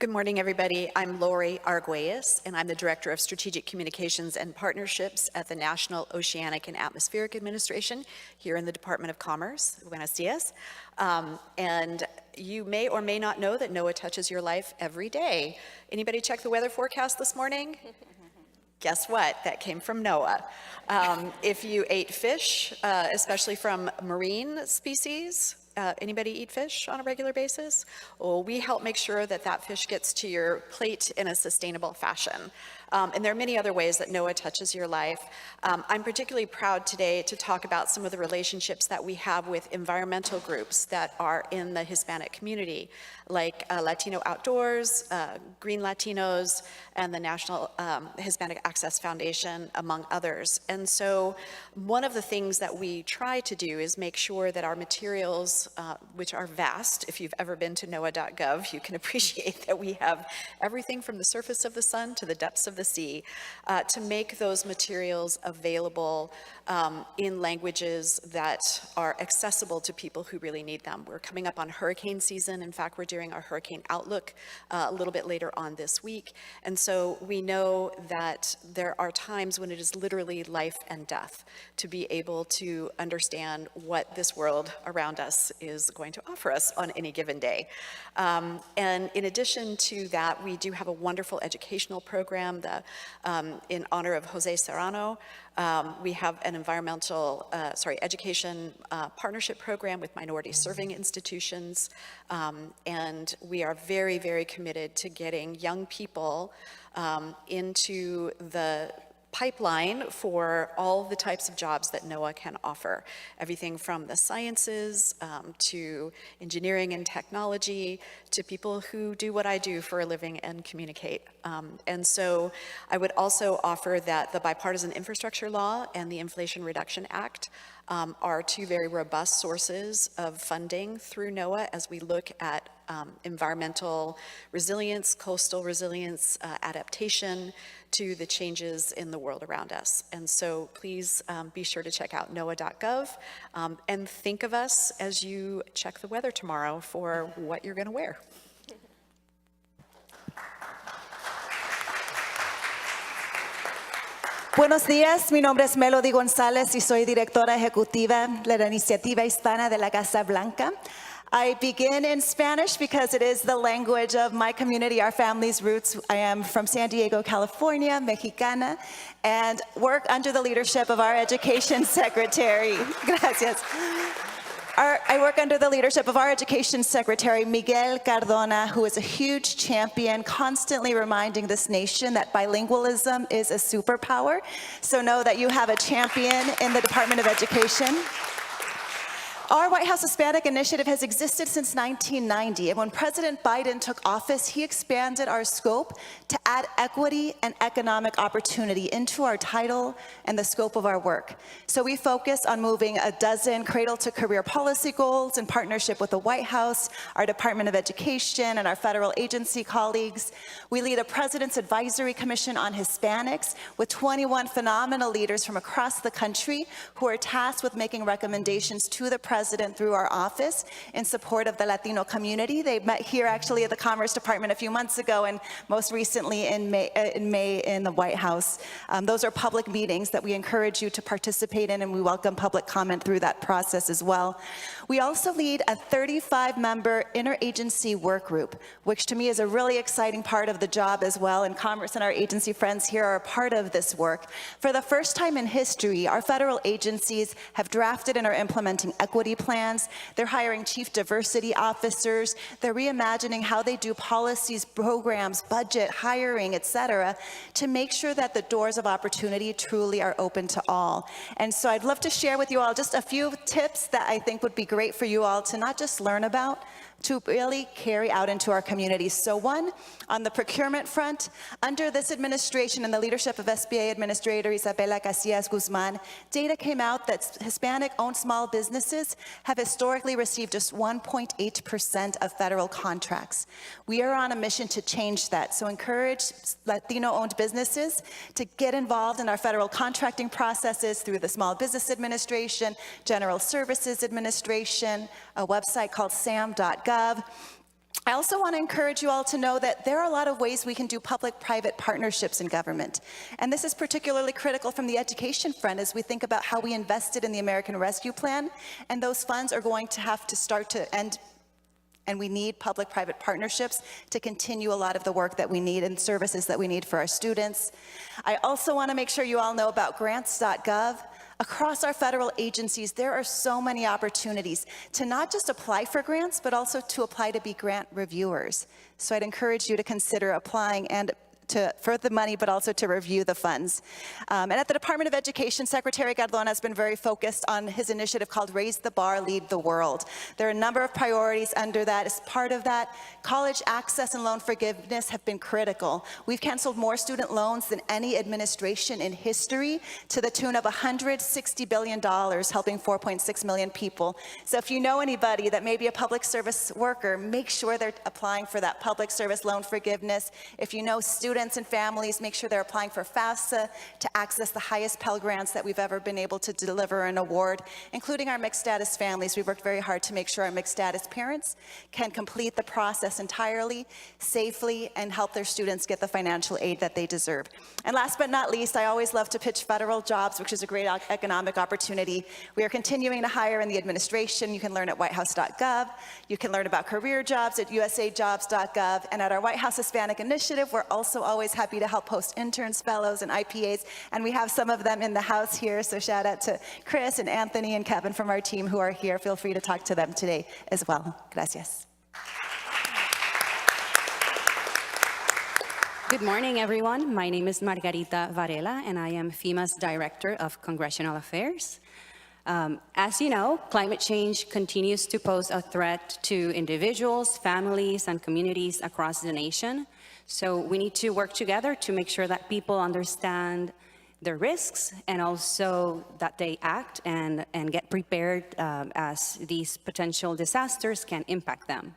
Good morning, everybody. I'm Lori Arguelles, and I'm the Director of Strategic Communications and Partnerships at the National Oceanic and Atmospheric Administration here in the Department of Commerce. Buenos dias. And you may or may not know that NOAA touches your life every day. Anybody check the weather forecast this morning? Guess what? That came from NOAA. If you ate fish, especially from marine species, anybody eat fish on a regular basis? Well, we help make sure that that fish gets to your plate in a sustainable fashion. And there are many other ways that NOAA touches your life. I'm particularly proud today to talk about some of the relationships that we have with environmental groups that are in the Hispanic community, like Latino Outdoors, Green Latinos, and the National Hispanic Access Foundation, among others. And so one of the things that we try to do is make sure that our materials, which are vast, if you've ever been to NOAA.gov, you can appreciate that we have everything from the surface of the sun to the depths of the sea, to make those materials available in languages that are accessible to people who really need them. We're coming up on hurricane season. In fact, we're doing our hurricane outlook a little bit later on this week. And so we know that there are times when it is literally life and death to be able to understand what this world around us is going to offer us on any given day. And in addition to that, we do have a wonderful educational program in honor of Jose Serrano. We have an education partnership program with minority serving institutions. And we are very, very committed to getting young people into the pipeline for all the types of jobs that NOAA can offer. Everything from the sciences to engineering and technology to people who do what I do for a living and communicate. And so I would also offer that the Bipartisan Infrastructure Law and the Inflation Reduction Act are two very robust sources of funding through NOAA as we look at environmental resilience, coastal resilience, adaptation to the changes in the world around us. And so please be sure to check out NOAA.gov and think of us as you check the weather tomorrow for what you're going to wear. Buenos días, mi nombre es Melody González y soy directora ejecutiva de la Iniciativa Hispana de la Casa Blanca. I begin in Spanish because it is the language of my community, our family's roots. I am from San Diego, California, Mexicana, and work under the leadership of our education secretary. Gracias. I work under the leadership of our education secretary, Miguel Cardona, who is a huge champion, constantly reminding this nation that bilingualism is a superpower. So know that you have a champion in the Department of Education. Our White House Hispanic Initiative has existed since 1990, and when President Biden took office, he expanded our scope to add equity and economic opportunity into our title and the scope of our work. So we focus on moving a dozen cradle-to-career policy goals in partnership with the White House, our Department of Education, and our federal agency colleagues. We lead a President's Advisory Commission on Hispanics with 21 phenomenal leaders from across the country who are tasked with making recommendations to the President through our office in support of the Latino community. They met here actually at the Commerce Department a few months ago, and most recently in May in the White House. Those are public meetings that we encourage you to participate in, and we welcome public comment through that process as well. We also lead a 35-member interagency work group, which to me is a really exciting part of the job as well, and Commerce and our agency friends here are a part of this work. For the first time in history, our federal agencies have drafted and are implementing equity plans. They're hiring chief diversity officers. They're reimagining how they do policies, programs, budget, hiring, et cetera, to make sure that the doors of opportunity truly are open to all. And so I'd love to share with you all just a few tips that I think would be great for you all to not just learn about, to really carry out into our communities. So one, on the procurement front, under this administration and the leadership of SBA Administrator Isabela Casillas Guzman, data came out that Hispanic-owned small businesses have historically received just 1.8% of federal contracts. We are on a mission to change that, so encourage Latino-owned businesses to get involved in our federal contracting processes through the Small Business Administration, General Services Administration, a website called sam.gov. I also want to encourage you all to know that there are a lot of ways we can do public-private partnerships in government. And this is particularly critical from the education front as we think about how we invested in the American Rescue Plan, and those funds are going to have to start to end, and we need public-private partnerships to continue a lot of the work that we need and services that we need for our students. I also want to make sure you all know about grants.gov. Across our federal agencies, there are so many opportunities to not just apply for grants, but also to apply to be grant reviewers. So I'd encourage you to consider applying and for the money, but also to review the funds. And at the Department of Education, Secretary Cardona has been very focused on his initiative called Raise the Bar, Lead the World. There are a number of priorities under that. As part of that, college access and loan forgiveness have been critical. We've canceled more student loans than any administration in history, to the tune of $160 billion, helping 4.6 million people. So if you know anybody that may be a public service worker, make sure they're applying for that public service loan forgiveness. If you know students and families, make sure they're applying for FAFSA to access the highest Pell Grants that we've ever been able to deliver and award, including our mixed status families. We've worked very hard to make sure our mixed status parents can complete the process entirely, safely, and help their students get the financial aid that they deserve. And last but not least, I always love to pitch federal jobs, which is a great economic opportunity. We are continuing to hire in the administration. You can learn at whitehouse.gov. You can learn about career jobs at usajobs.gov. And at our White House Hispanic Initiative, we're also always happy to help host interns, fellows, and IPAs, and we have some of them in the house here, so shout out to Chris and Anthony and Kevin from our team who are here. Feel free to talk to them today as well. Gracias. Good morning, everyone. My name is Margarita Varela, and I am FEMA's Director of Congressional Affairs. As you know, climate change continues to pose a threat to individuals, families, and communities across the nation. So we need to work together to make sure that people understand the risks and also that they act and get prepared as these potential disasters can impact them.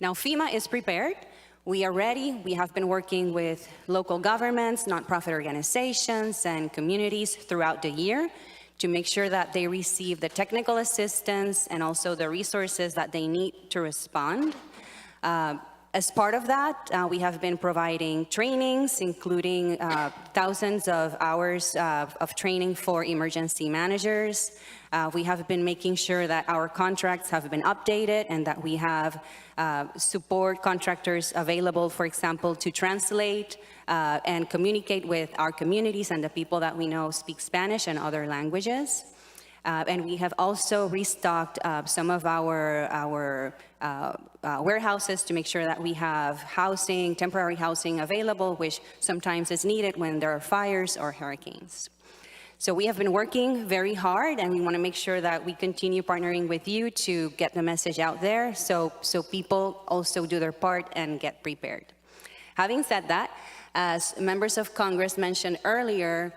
Now, FEMA is prepared. We are ready. We have been working with local governments, nonprofit organizations, and communities throughout the year to make sure that they receive the technical assistance and also the resources that they need to respond. As part of that, we have been providing trainings, including thousands of hours of training for emergency managers. We have been making sure that our contracts have been updated and that we have support contractors available, for example, to translate and communicate with our communities and the people that we know speak Spanish and other languages. And we have also restocked some of our warehouses to make sure that we have housing, temporary housing available, which sometimes is needed when there are fires or hurricanes. So we have been working very hard, and we want to make sure that we continue partnering with you to get the message out there so people also do their part and get prepared. Having said that, as members of Congress mentioned earlier,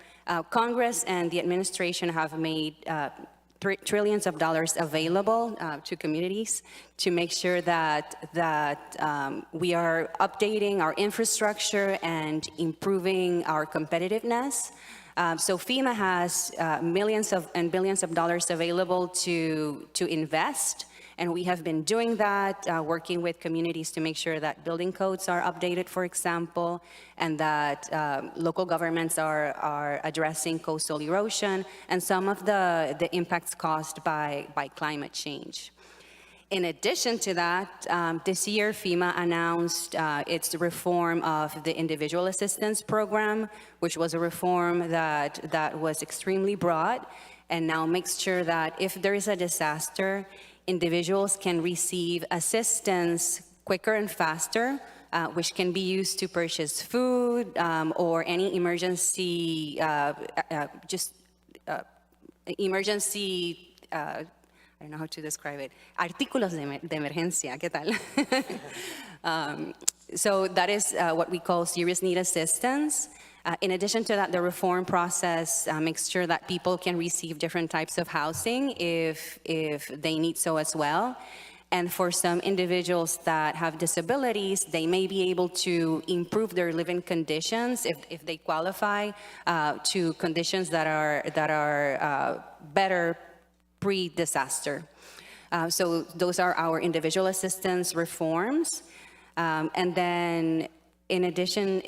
Congress and the administration have made trillions of dollars available to communities to make sure that we are updating our infrastructure and improving our competitiveness. So FEMA has millions and billions of dollars available to invest. And we have been doing that, working with communities to make sure that building codes are updated, for example, and that local governments are addressing coastal erosion and some of the impacts caused by climate change. In addition to that, this year FEMA announced its reform of the Individual Assistance Program, which was a reform that was extremely broad and now makes sure that if there is a disaster, individuals can receive assistance quicker and faster, which can be used to purchase food or any emergency, emergency, I don't know how to describe it, artículos de emergencia, ¿qué tal? So that is what we call serious need assistance. In addition to that, the reform process makes sure that people can receive different types of housing if they need so as well. And for some individuals that have disabilities, they may be able to improve their living conditions if they qualify to conditions that are better pre-disaster. So those are our individual assistance reforms. And then in addition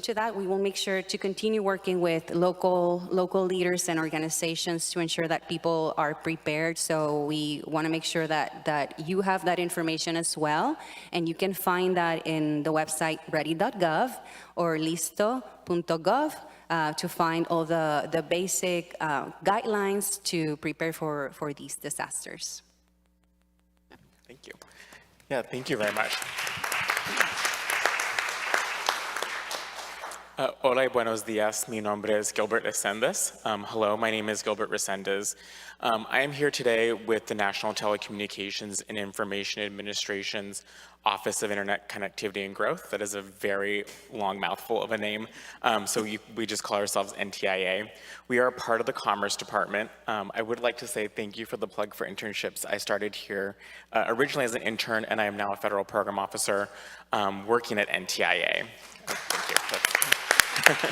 to that, we will make sure to continue working with local leaders and organizations to ensure that people are prepared. So we want to make sure that you have that information as well. And you can find that in the website ready.gov or listo.gov to find all the basic guidelines to prepare for these disasters. Thank you. Yeah, thank you very much. Hola y buenos días. Mi nombre es Gilbert Resendes. Hello, my name is Gilbert Resendes. I am here today with the National Telecommunications and Information Administration's Office of Internet Connectivity and Growth. That is a very long mouthful of a name, we just call ourselves NTIA. We are a part of the Commerce Department. I would like to say thank you for the plug for internships. I started here originally as an intern, and I am now a federal program officer working at NTIA. Thank you.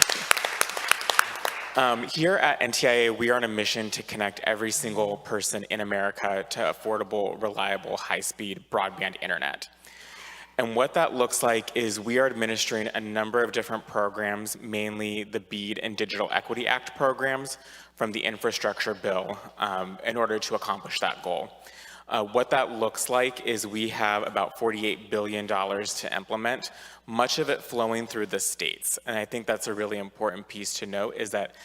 Here at NTIA, we are on a mission to connect every single person in America to affordable, reliable, high-speed broadband internet. And what that looks like is we are administering a number of different programs, mainly the BEAD and Digital Equity Act programs from the infrastructure bill in order to accomplish that goal. What that looks like is we have about $48 billion to implement, much of it flowing through the states. And I think that's a really important piece to note, is that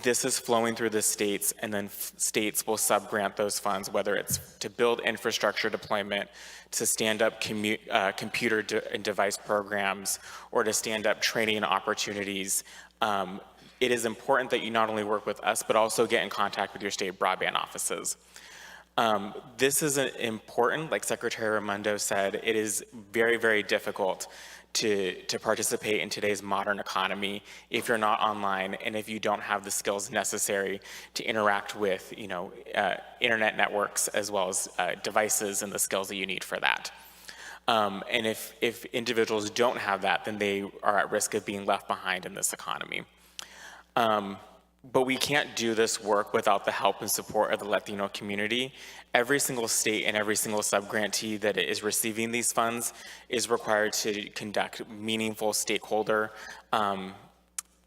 this is flowing through the states, and then states will subgrant those funds, whether it's to build infrastructure deployment, to stand up computer and device programs, or to stand up training opportunities. It is important that you not only work with us, but also get in contact with your state broadband offices. This is important, like Secretary Raimondo said, it is very, very difficult to participate in today's modern economy if you're not online and if you don't have the skills necessary to interact with, internet networks as well as devices and the skills that you need for that. And if individuals don't have that, then they are at risk of being left behind in this economy. But we can't do this work without the help and support of the Latino community. Every single state and every single subgrantee that is receiving these funds is required to conduct meaningful stakeholder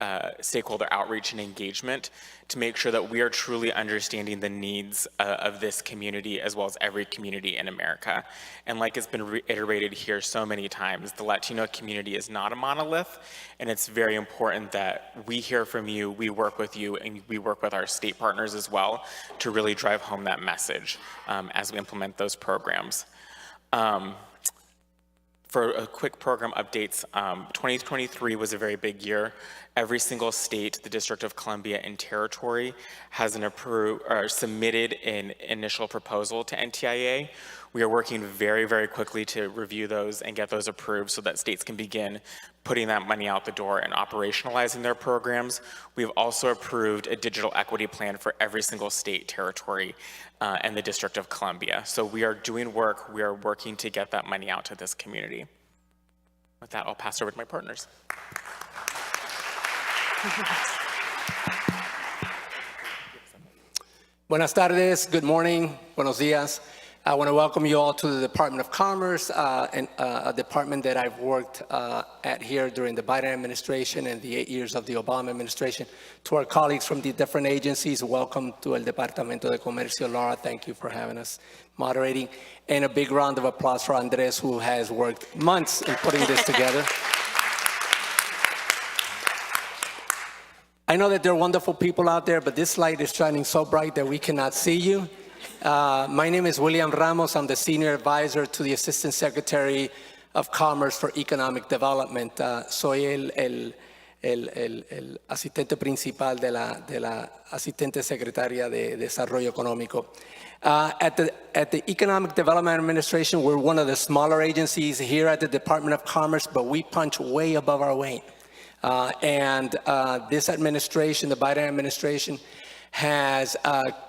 outreach and engagement to make sure that we are truly understanding the needs of this community as well as every community in America. And like it's been reiterated here so many times, the Latino community is not a monolith, and it's very important that we hear from you, we work with you, and we work with our state partners as well to really drive home that message as we implement those programs. For a quick program updates, 2023 was a very big year. Every single state, the District of Columbia, and territory has submitted an initial proposal to NTIA. We are working very, very quickly to review those and get those approved so that states can begin putting that money out the door and operationalizing their programs. We've also approved a digital equity plan for every single state, territory, and the District of Columbia. So we are doing work, we are working to get that money out to this community. With that, I'll pass over to my partners. Buenas tardes, good morning, buenos días. I want to welcome you all to the Department of Commerce, a department that I've worked at here during the Biden administration and the 8 years of the Obama administration. To our colleagues from the different agencies, welcome to El Departamento de Comercio. Laura, thank you for having us moderating. And a big round of applause for Andres, who has worked months in putting this together. I know that there are wonderful people out there, but this light is shining so bright that we cannot see you. My name is William Ramos. I'm the Senior Advisor to the Assistant Secretary of Commerce for Economic Development. Soy el asistente principal de la Asistente Secretaria de Desarrollo Económico. At the Economic Development Administration, we're one of the smaller agencies here at the Department of Commerce, but we punch way above our weight. This administration, the Biden administration, has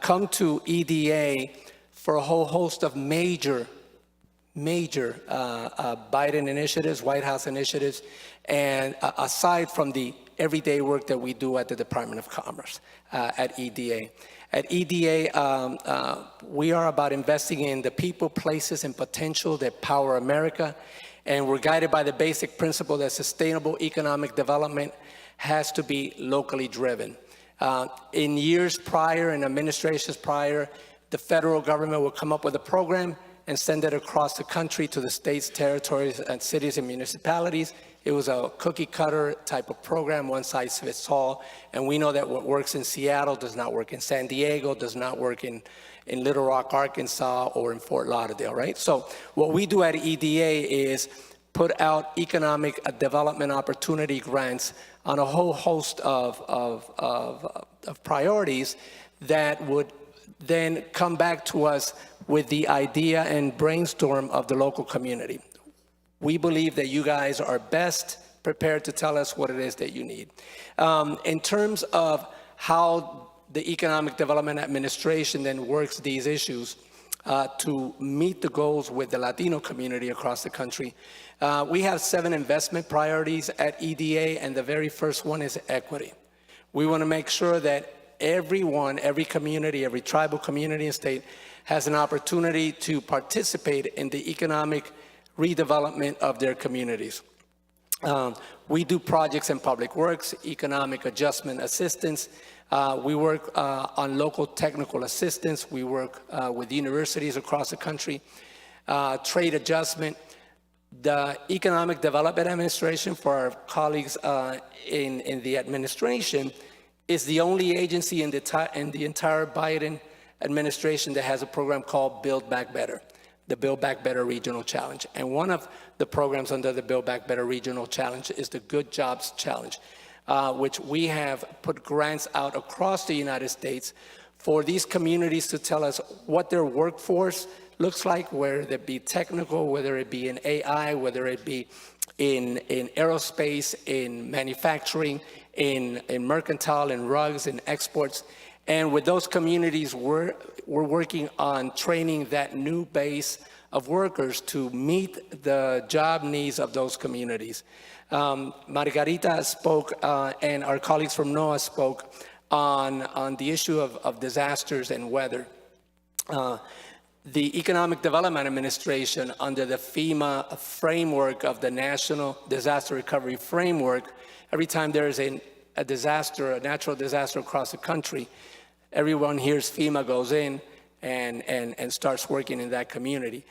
come to EDA for a whole host of major Biden initiatives, White House initiatives, and aside from the everyday work that we do at the Department of Commerce at EDA. At EDA, we are about investing in the people, places, and potential that power America. And we're guided by the basic principle that sustainable economic development has to be locally driven. In years prior, in administrations prior, the federal government would come up with a program and send it across the country to the states, territories, and cities and municipalities. It was a cookie cutter type of program, one size fits all. And we know that what works in Seattle does not work in San Diego, does not work in Little Rock, Arkansas, or in Fort Lauderdale, right? So what we do at EDA is put out economic development opportunity grants on a whole host of priorities that would then come back to us with the idea and brainstorm of the local community. We believe that you guys are best prepared to tell us what it is that you need. In terms of how the Economic Development Administration then works these issues to meet the goals with the Latino community across the country, we have 7 investment priorities at EDA, and the very first one is equity. We want to make sure that everyone, every community, every tribal community and state has an opportunity to participate in the economic redevelopment of their communities. We do projects in public works, economic adjustment assistance. We work on local technical assistance. We work with universities across the country. Trade adjustment. The Economic Development Administration, for our colleagues in the administration, is the only agency in the entire Biden administration that has a program called Build Back Better, the Build Back Better Regional Challenge. And one of the programs under the Build Back Better Regional Challenge is the Good Jobs Challenge, which we have put grants out across the United States for these communities to tell us what their workforce looks like, whether it be technical, whether it be in AI, whether it be in aerospace, in manufacturing, in mercantile, in rugs, in exports. And with those communities, we're working on training that new base of workers to meet the job needs of those communities. Margarita spoke, and our colleagues from NOAA spoke on the issue of disasters and weather. The Economic Development Administration, under the FEMA framework of the National Disaster Recovery Framework, every time there is a disaster, a natural disaster across the country, everyone hears FEMA goes in and starts working in that community.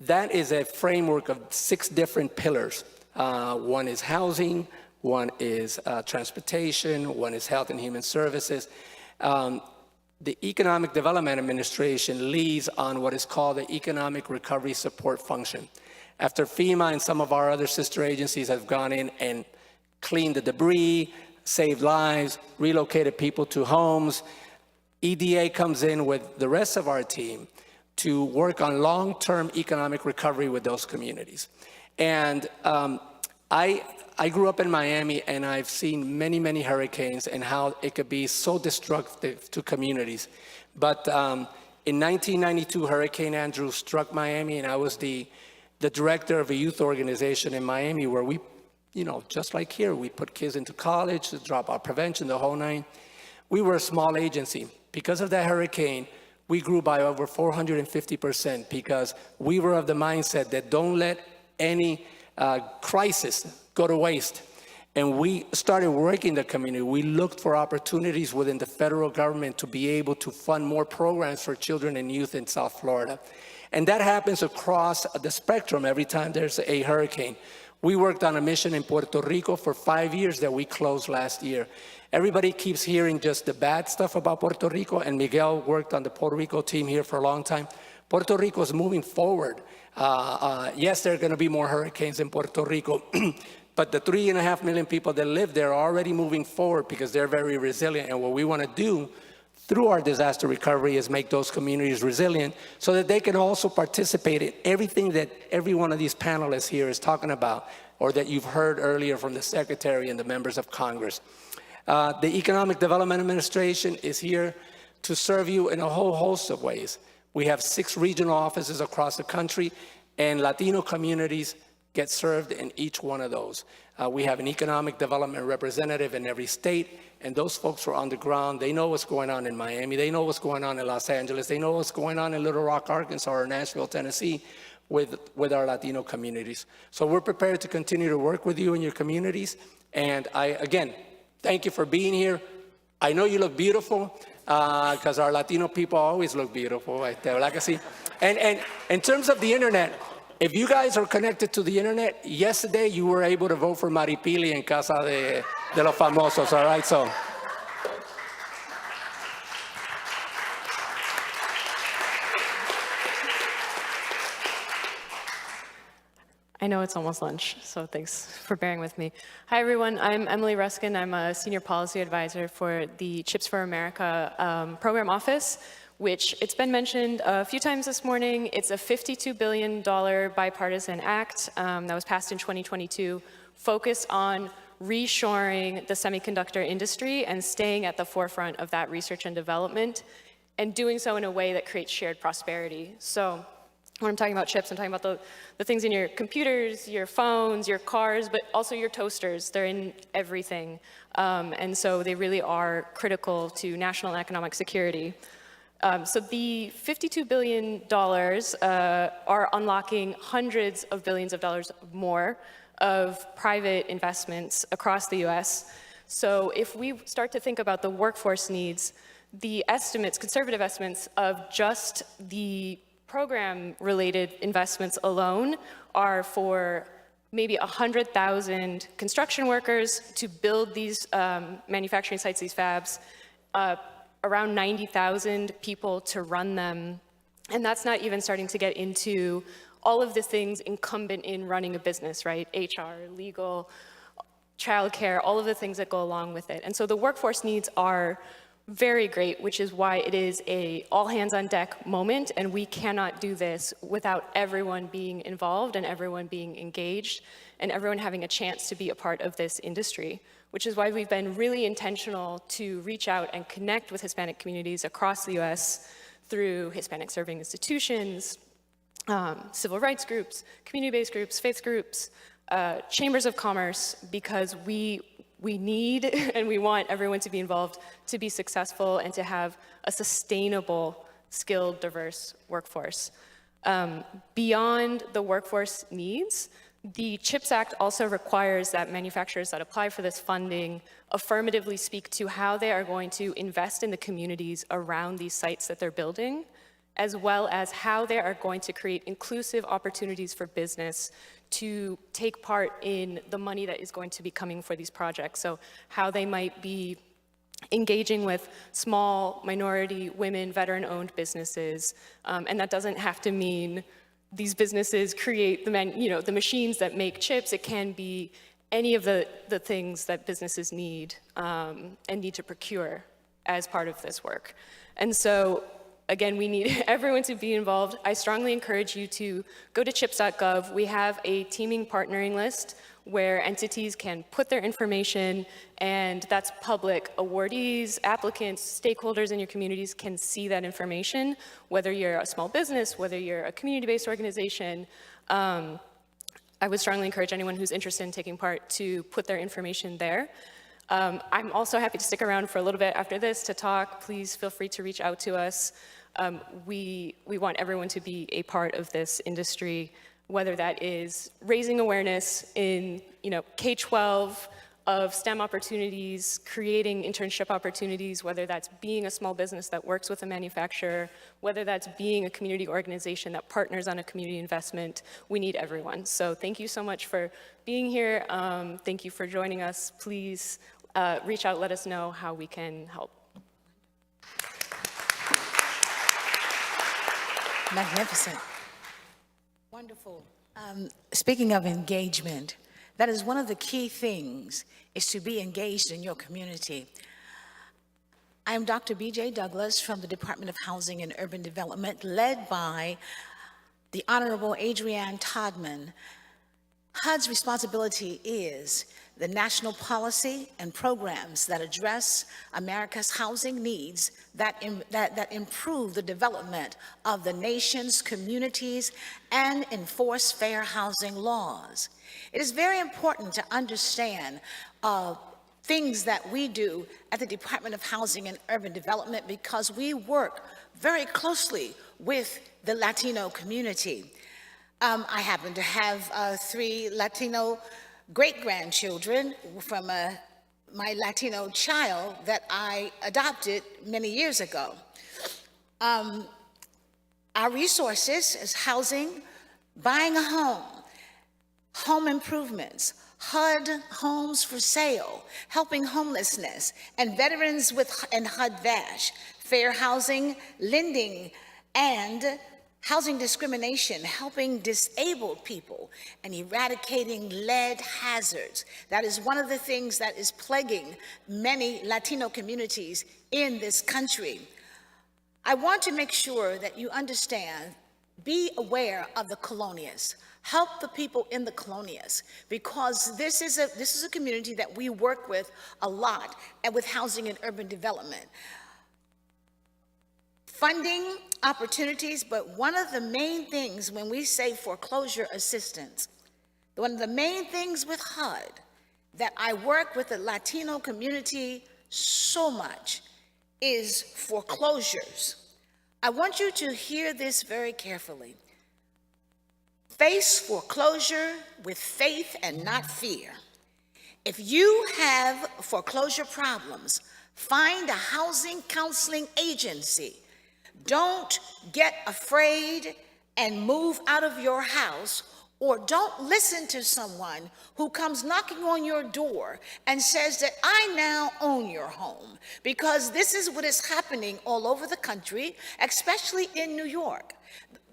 That is a framework of 6 different pillars. One is housing, one is transportation, one is health and human services. The Economic Development Administration leads on what is called the Economic Recovery Support Function. After FEMA and some of our other sister agencies have gone in and cleaned the debris, saved lives, relocated people to homes, EDA comes in with the rest of our team to work on long-term economic recovery with those communities. And I grew up in Miami, and I've seen many, many hurricanes and how it could be so destructive to communities. But in 1992, Hurricane Andrew struck Miami, and I was the director of a youth organization in Miami where we, just like here, we put kids into college, dropout prevention, the whole 9. We were a small agency. Because of that hurricane, we grew by over 450% because we were of the mindset that don't let any crisis go to waste. And we started working the community. We looked for opportunities within the federal government to be able to fund more programs for children and youth in South Florida. And that happens across the spectrum every time there's a hurricane. We worked on a mission in Puerto Rico for 5 years that we closed last year. Everybody keeps hearing just the bad stuff about Puerto Rico, and Miguel worked on the Puerto Rico team here for a long time. Puerto Rico is moving forward. Yes, there are going to be more hurricanes in Puerto Rico, but the 3.5 million people that live there are already moving forward because they're very resilient. And what we want to do through our disaster recovery is make those communities resilient so that they can also participate in everything that every one of these panelists here is talking about, or that you've heard earlier from the Secretary and the members of Congress. The Economic Development Administration is here to serve you in a whole host of ways. We have 6 regional offices across the country, and Latino communities get served in each one of those. We have an economic development representative in every state, and those folks are on the ground. They know what's going on in Miami. They know what's going on in Los Angeles. They know what's going on in Little Rock, Arkansas, or Nashville, Tennessee, with our Latino communities. So we're prepared to continue to work with you in your communities. And again, thank you for being here. I know you look beautiful, because our Latino people always look beautiful. And in terms of the internet, if you guys are connected to the internet, yesterday you were able to vote for Maripili en Casa de los Famosos, all right? So. I know it's almost lunch, so thanks for bearing with me. Hi, everyone. I'm Emily Ruskin. I'm a senior policy advisor for the Chips for America program office, which it's been mentioned a few times this morning. It's a $52 billion bipartisan act that was passed in 2022, focused on reshoring the semiconductor industry and staying at the forefront of that research and development, and doing so in a way that creates shared prosperity. So when I'm talking about chips, I'm talking about the things in your computers, your phones, your cars, but also your toasters. They're in everything. And so they really are critical to national economic security. So the $52 billion are unlocking hundreds of billions of dollars more of private investments across the US. So if we start to think about the workforce needs, the estimates, conservative estimates of just the program-related investments alone are for maybe 100,000 construction workers to build these manufacturing sites, these fabs, around 90,000 people to run them. And that's not even starting to get into all of the things incumbent in running a business, right? HR, legal, childcare, all of the things that go along with it. And so the workforce needs are very great, which is why it is a all hands on deck moment, and we cannot do this without everyone being involved and everyone being engaged and everyone having a chance to be a part of this industry, which is why we've been really intentional to reach out and connect with Hispanic communities across the US through Hispanic serving institutions, civil rights groups, community-based groups, faith groups, chambers of commerce, because we need and we want everyone to be involved to be successful and to have a sustainable, skilled, diverse workforce. Beyond the workforce needs, the CHIPS Act also requires that manufacturers that apply for this funding affirmatively speak to how they are going to invest in the communities around these sites that they're building, as well as how they are going to create inclusive opportunities for business to take part in the money that is going to be coming for these projects. So how they might be engaging with small, minority, women, veteran-owned businesses. And that doesn't have to mean these businesses create the machines that make chips. It can be any of the things that businesses need and need to procure as part of this work. And so, again, we need everyone to be involved. I strongly encourage you to go to chips.gov. We have a teaming partnering list where entities can put their information, and that's public. Awardees, applicants, stakeholders in your communities can see that information, whether you're a small business, whether you're a community-based organization. I would strongly encourage anyone who's interested in taking part to put their information there. I'm also happy to stick around for a little bit after this to talk. Please feel free to reach out to us. We want everyone to be a part of this industry, whether that is raising awareness in K-12 of STEM opportunities, creating internship opportunities, whether that's being a small business that works with a manufacturer, whether that's being a community organization that partners on a community investment. We need everyone. So thank you so much for being here. Thank you for joining us. Please reach out, let us know how we can help. Magnificent. Wonderful. Speaking of engagement, that is one of the key things, is to be engaged in your community. I am Dr. B.J. Douglas from the Department of Housing and Urban Development, led by the Honorable Adrienne Todman. HUD's responsibility is the national policy and programs that address America's housing needs that improve the development of the nation's communities and enforce fair housing laws. It is very important to understand things that we do at the Department of Housing and Urban Development because we work very closely with the Latino community. I happen to have 3 Latino great-grandchildren from my Latino child that I adopted many years ago. Our resources is housing, buying a home, home improvements, HUD homes for sale, helping homelessness, and veterans and HUD-VASH, fair housing, lending, and housing discrimination, helping disabled people, and eradicating lead hazards. That is one of the things that is plaguing many Latino communities in this country. I want to make sure that you understand, be aware of the colonias. Help the people in the colonias, because this is a community that we work with a lot, and with housing and urban development. Funding opportunities, but one of the main things when we say foreclosure assistance, one of the main things with HUD that I work with the Latino community so much is foreclosures. I want you to hear this very carefully. Face foreclosure with faith and not fear. If you have foreclosure problems, find a housing counseling agency. Don't get afraid and move out of your house, or don't listen to someone who comes knocking on your door and says that I now own your home, because this is what is happening all over the country, especially in New York.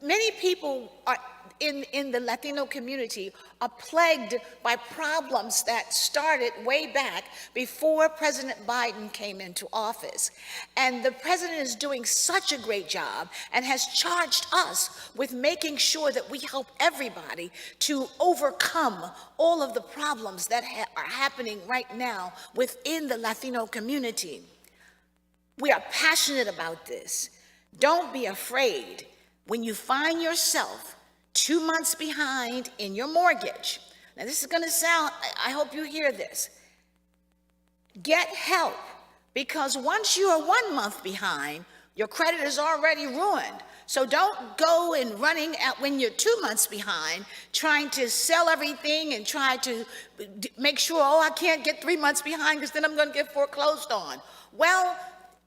Many people are in the Latino community are plagued by problems that started way back before President Biden came into office. And the president is doing such a great job and has charged us with making sure that we help everybody to overcome all of the problems that are happening right now within the Latino community. We are passionate about this. Don't be afraid when you find yourself 2 months behind in your mortgage. Now, this is going to sound, I hope you hear this. Get help, because once you are 1 month behind, your credit is already ruined. So don't go and running out when you're 2 months behind, trying to sell everything and try to make sure, oh, I can't get 3 months behind because then I'm going to get foreclosed on. Well,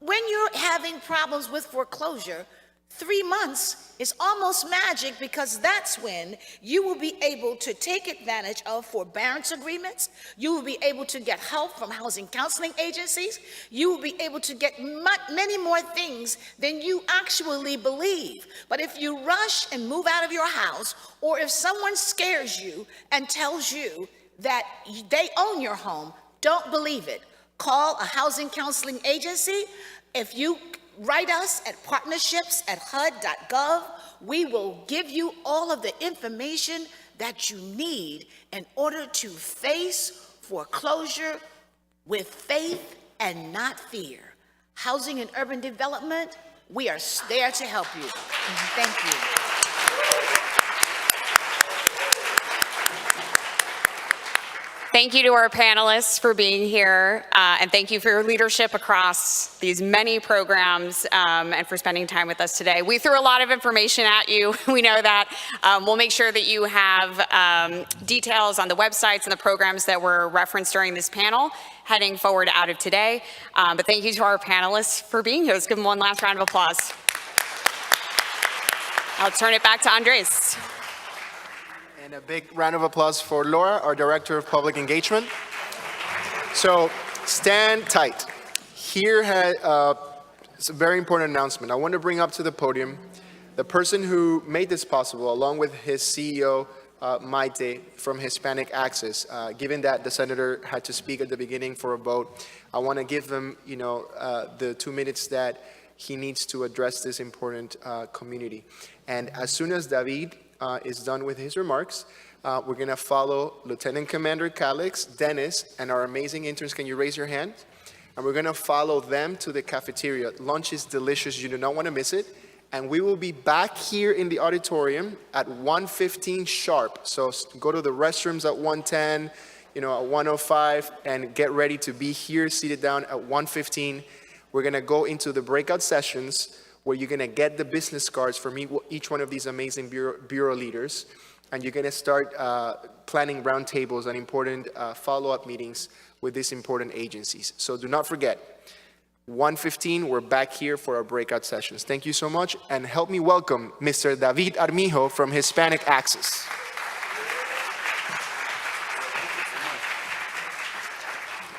when you're having problems with foreclosure, 3 months is almost magic, because that's when you will be able to take advantage of forbearance agreements. You will be able to get help from housing counseling agencies. You will be able to get many more things than you actually believe. But if you rush and move out of your house, or if someone scares you and tells you that they own your home, don't believe it. Call a housing counseling agency. If you write us at partnerships@hud.gov. We will give you all of the information that you need in order to face foreclosure with faith and not fear. Housing and Urban Development, we are there to help you. Thank you. Thank you to our panelists for being here, and thank you for your leadership across these many programs, and for spending time with us today. We threw a lot of information at you. We know that. We'll make sure that you have details on the websites and the programs that were referenced during this panel heading forward out of today. But thank you to our panelists for being here. Let's give them one last round of applause. I'll turn it back to Andres. And a big round of applause for Laura, our Director of Public Engagement. So stand tight. Here it's a very important announcement. I want to bring up to the podium the person who made this possible, along with his CEO, Maite, from Hispanic Access. Given that the senator had to speak at the beginning for a vote, I want to give him, the 2 minutes that he needs to address this important community. And as soon as David is done with his remarks, we're going to follow Lieutenant Commander Calix, Dennis, and our amazing interns. Can you raise your hand? And we're going to follow them to the cafeteria. Lunch is delicious. You do not want to miss it. And we will be back here in the auditorium at 1:15 sharp. So go to the restrooms at 1:10, at 1:05, and get ready to be here, seated down at 1:15. We're going to go into the breakout sessions where you're going to get the business cards from each one of these amazing bureau leaders. And you're going to start planning roundtables and important follow-up meetings with these important agencies. So do not forget, 1:15, we're back here for our breakout sessions. Thank you so much, and help me welcome Mr. David Armijo from Hispanic Access.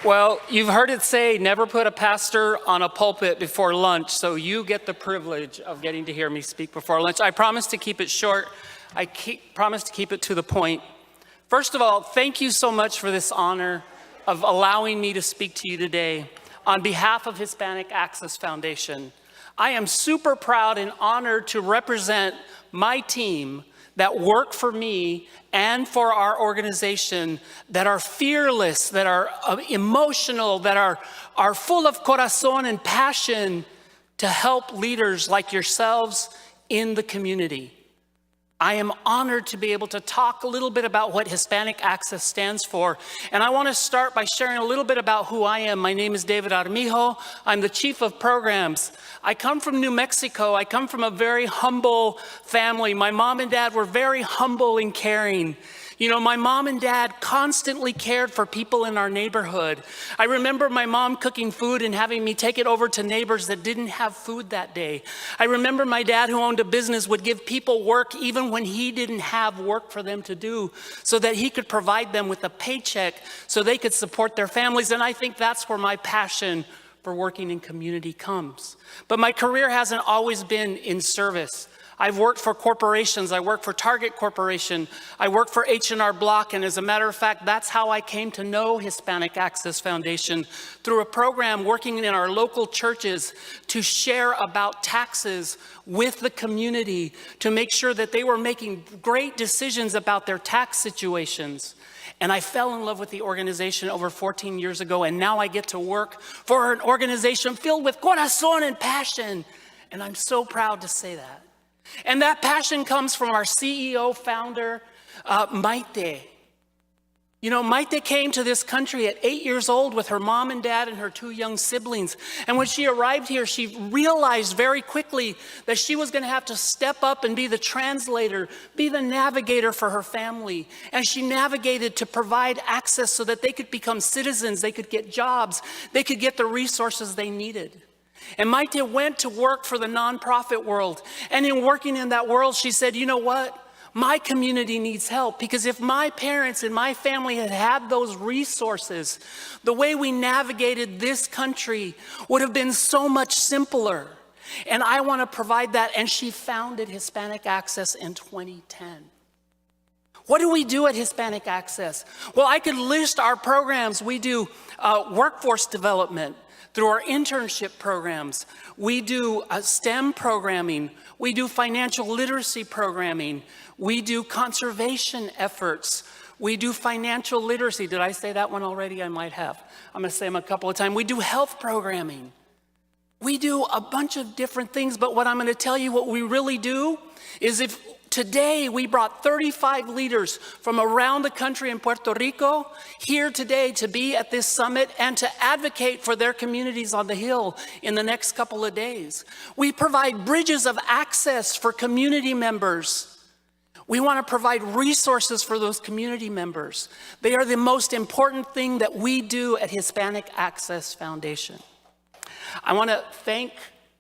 Well, you've heard it say, never put a pastor on a pulpit before lunch, so you get the privilege of getting to hear me speak before lunch. I promise to keep it short. I promise to keep it to the point. First of all, thank you so much for this honor of allowing me to speak to you today. On behalf of Hispanic Access Foundation, I am super proud and honored to represent my team that work for me and for our organization, that are fearless, that are emotional, that are full of corazón and passion to help leaders like yourselves in the community. I am honored to be able to talk a little bit about what Hispanic Access stands for. And I want to start by sharing a little bit about who I am. My name is David Armijo. I'm the Chief of Programs. I come from New Mexico. I come from a very humble family. My mom and dad were very humble and caring. My mom and dad constantly cared for people in our neighborhood. I remember my mom cooking food and having me take it over to neighbors that didn't have food that day. I remember my dad, who owned a business, would give people work even when he didn't have work for them to do, so that he could provide them with a paycheck so they could support their families. And I think that's where my passion for working in community comes. But my career hasn't always been in service. I've worked for corporations. I worked for Target Corporation. I worked for H&R Block. And as a matter of fact, that's how I came to know Hispanic Access Foundation, through a program working in our local churches to share about taxes with the community, to make sure that they were making great decisions about their tax situations. And I fell in love with the organization over 14 years ago. And now I get to work for an organization filled with corazón and passion. And I'm so proud to say that. And that passion comes from our CEO, founder, Maite. Maite came to this country at 8 years old with her mom and dad and her 2 young siblings. And when she arrived here, she realized very quickly that she was going to have to step up and be the translator, be the navigator for her family. And she navigated to provide access so that they could become citizens, they could get jobs, they could get the resources they needed. And Maite went to work for the nonprofit world. And in working in that world, she said, you know what? My community needs help, because if my parents and my family had had those resources, the way we navigated this country would have been so much simpler. And I want to provide that. And she founded Hispanic Access in 2010. What do we do at Hispanic Access? Well, I could list our programs. We do workforce development through our internship programs. We do STEM programming. We do financial literacy programming. We do conservation efforts. We do financial literacy. Did I say that one already? I might have. I'm going to say them a couple of times. We do health programming. We do a bunch of different things, but what I'm going to tell you what we really do is, if today we brought 35 leaders from around the country in Puerto Rico here today to be at this summit and to advocate for their communities on the Hill in the next couple of days. We provide bridges of access for community members. We want to provide resources for those community members. They are the most important thing that we do at Hispanic Access Foundation. I want to thank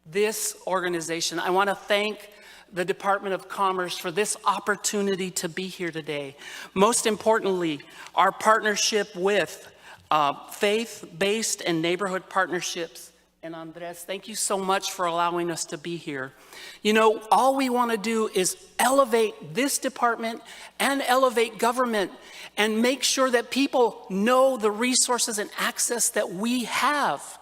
this organization. I want to thank the Department of Commerce for this opportunity to be here today. Most importantly, our partnership with faith-based and neighborhood partnerships. And Andres, thank you so much for allowing us to be here. All we want to do is elevate this department and elevate government and make sure that people know the resources and access that we have.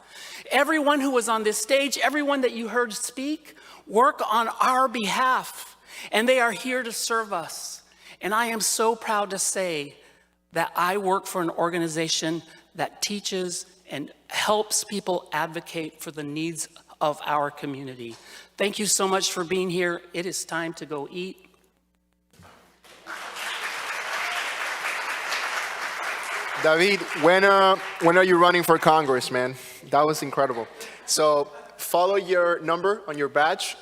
Everyone who was on this stage, everyone that you heard speak, work on our behalf. and they are here to serve us. And I am so proud to say that I work for an organization that teaches and helps people advocate for the needs of our community. Thank you so much for being here. It is time to go eat. David, when are you running for Congress, man? That was incredible. So follow your number on your badge.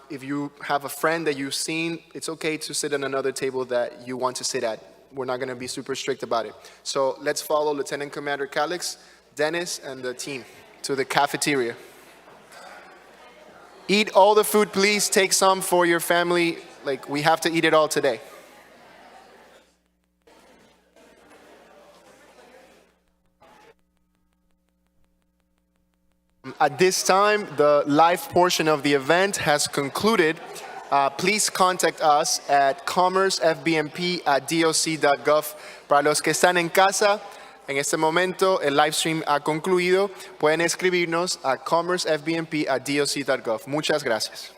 If you have a friend that you've seen, it's okay to sit at another table that you want to sit at. We're not going to be super strict about it. So let's follow Lieutenant Commander Calix, Dennis, and the team to the cafeteria. Eat all the food, please. Take some for your family. Like, we have to eat it all today. At this time, the live portion of the event has concluded. Please contact us at commercefbmp@doc.gov. Para los que están en casa, en este momento el live stream ha concluido. Pueden escribirnos a commercefbmp@doc.gov. Muchas gracias.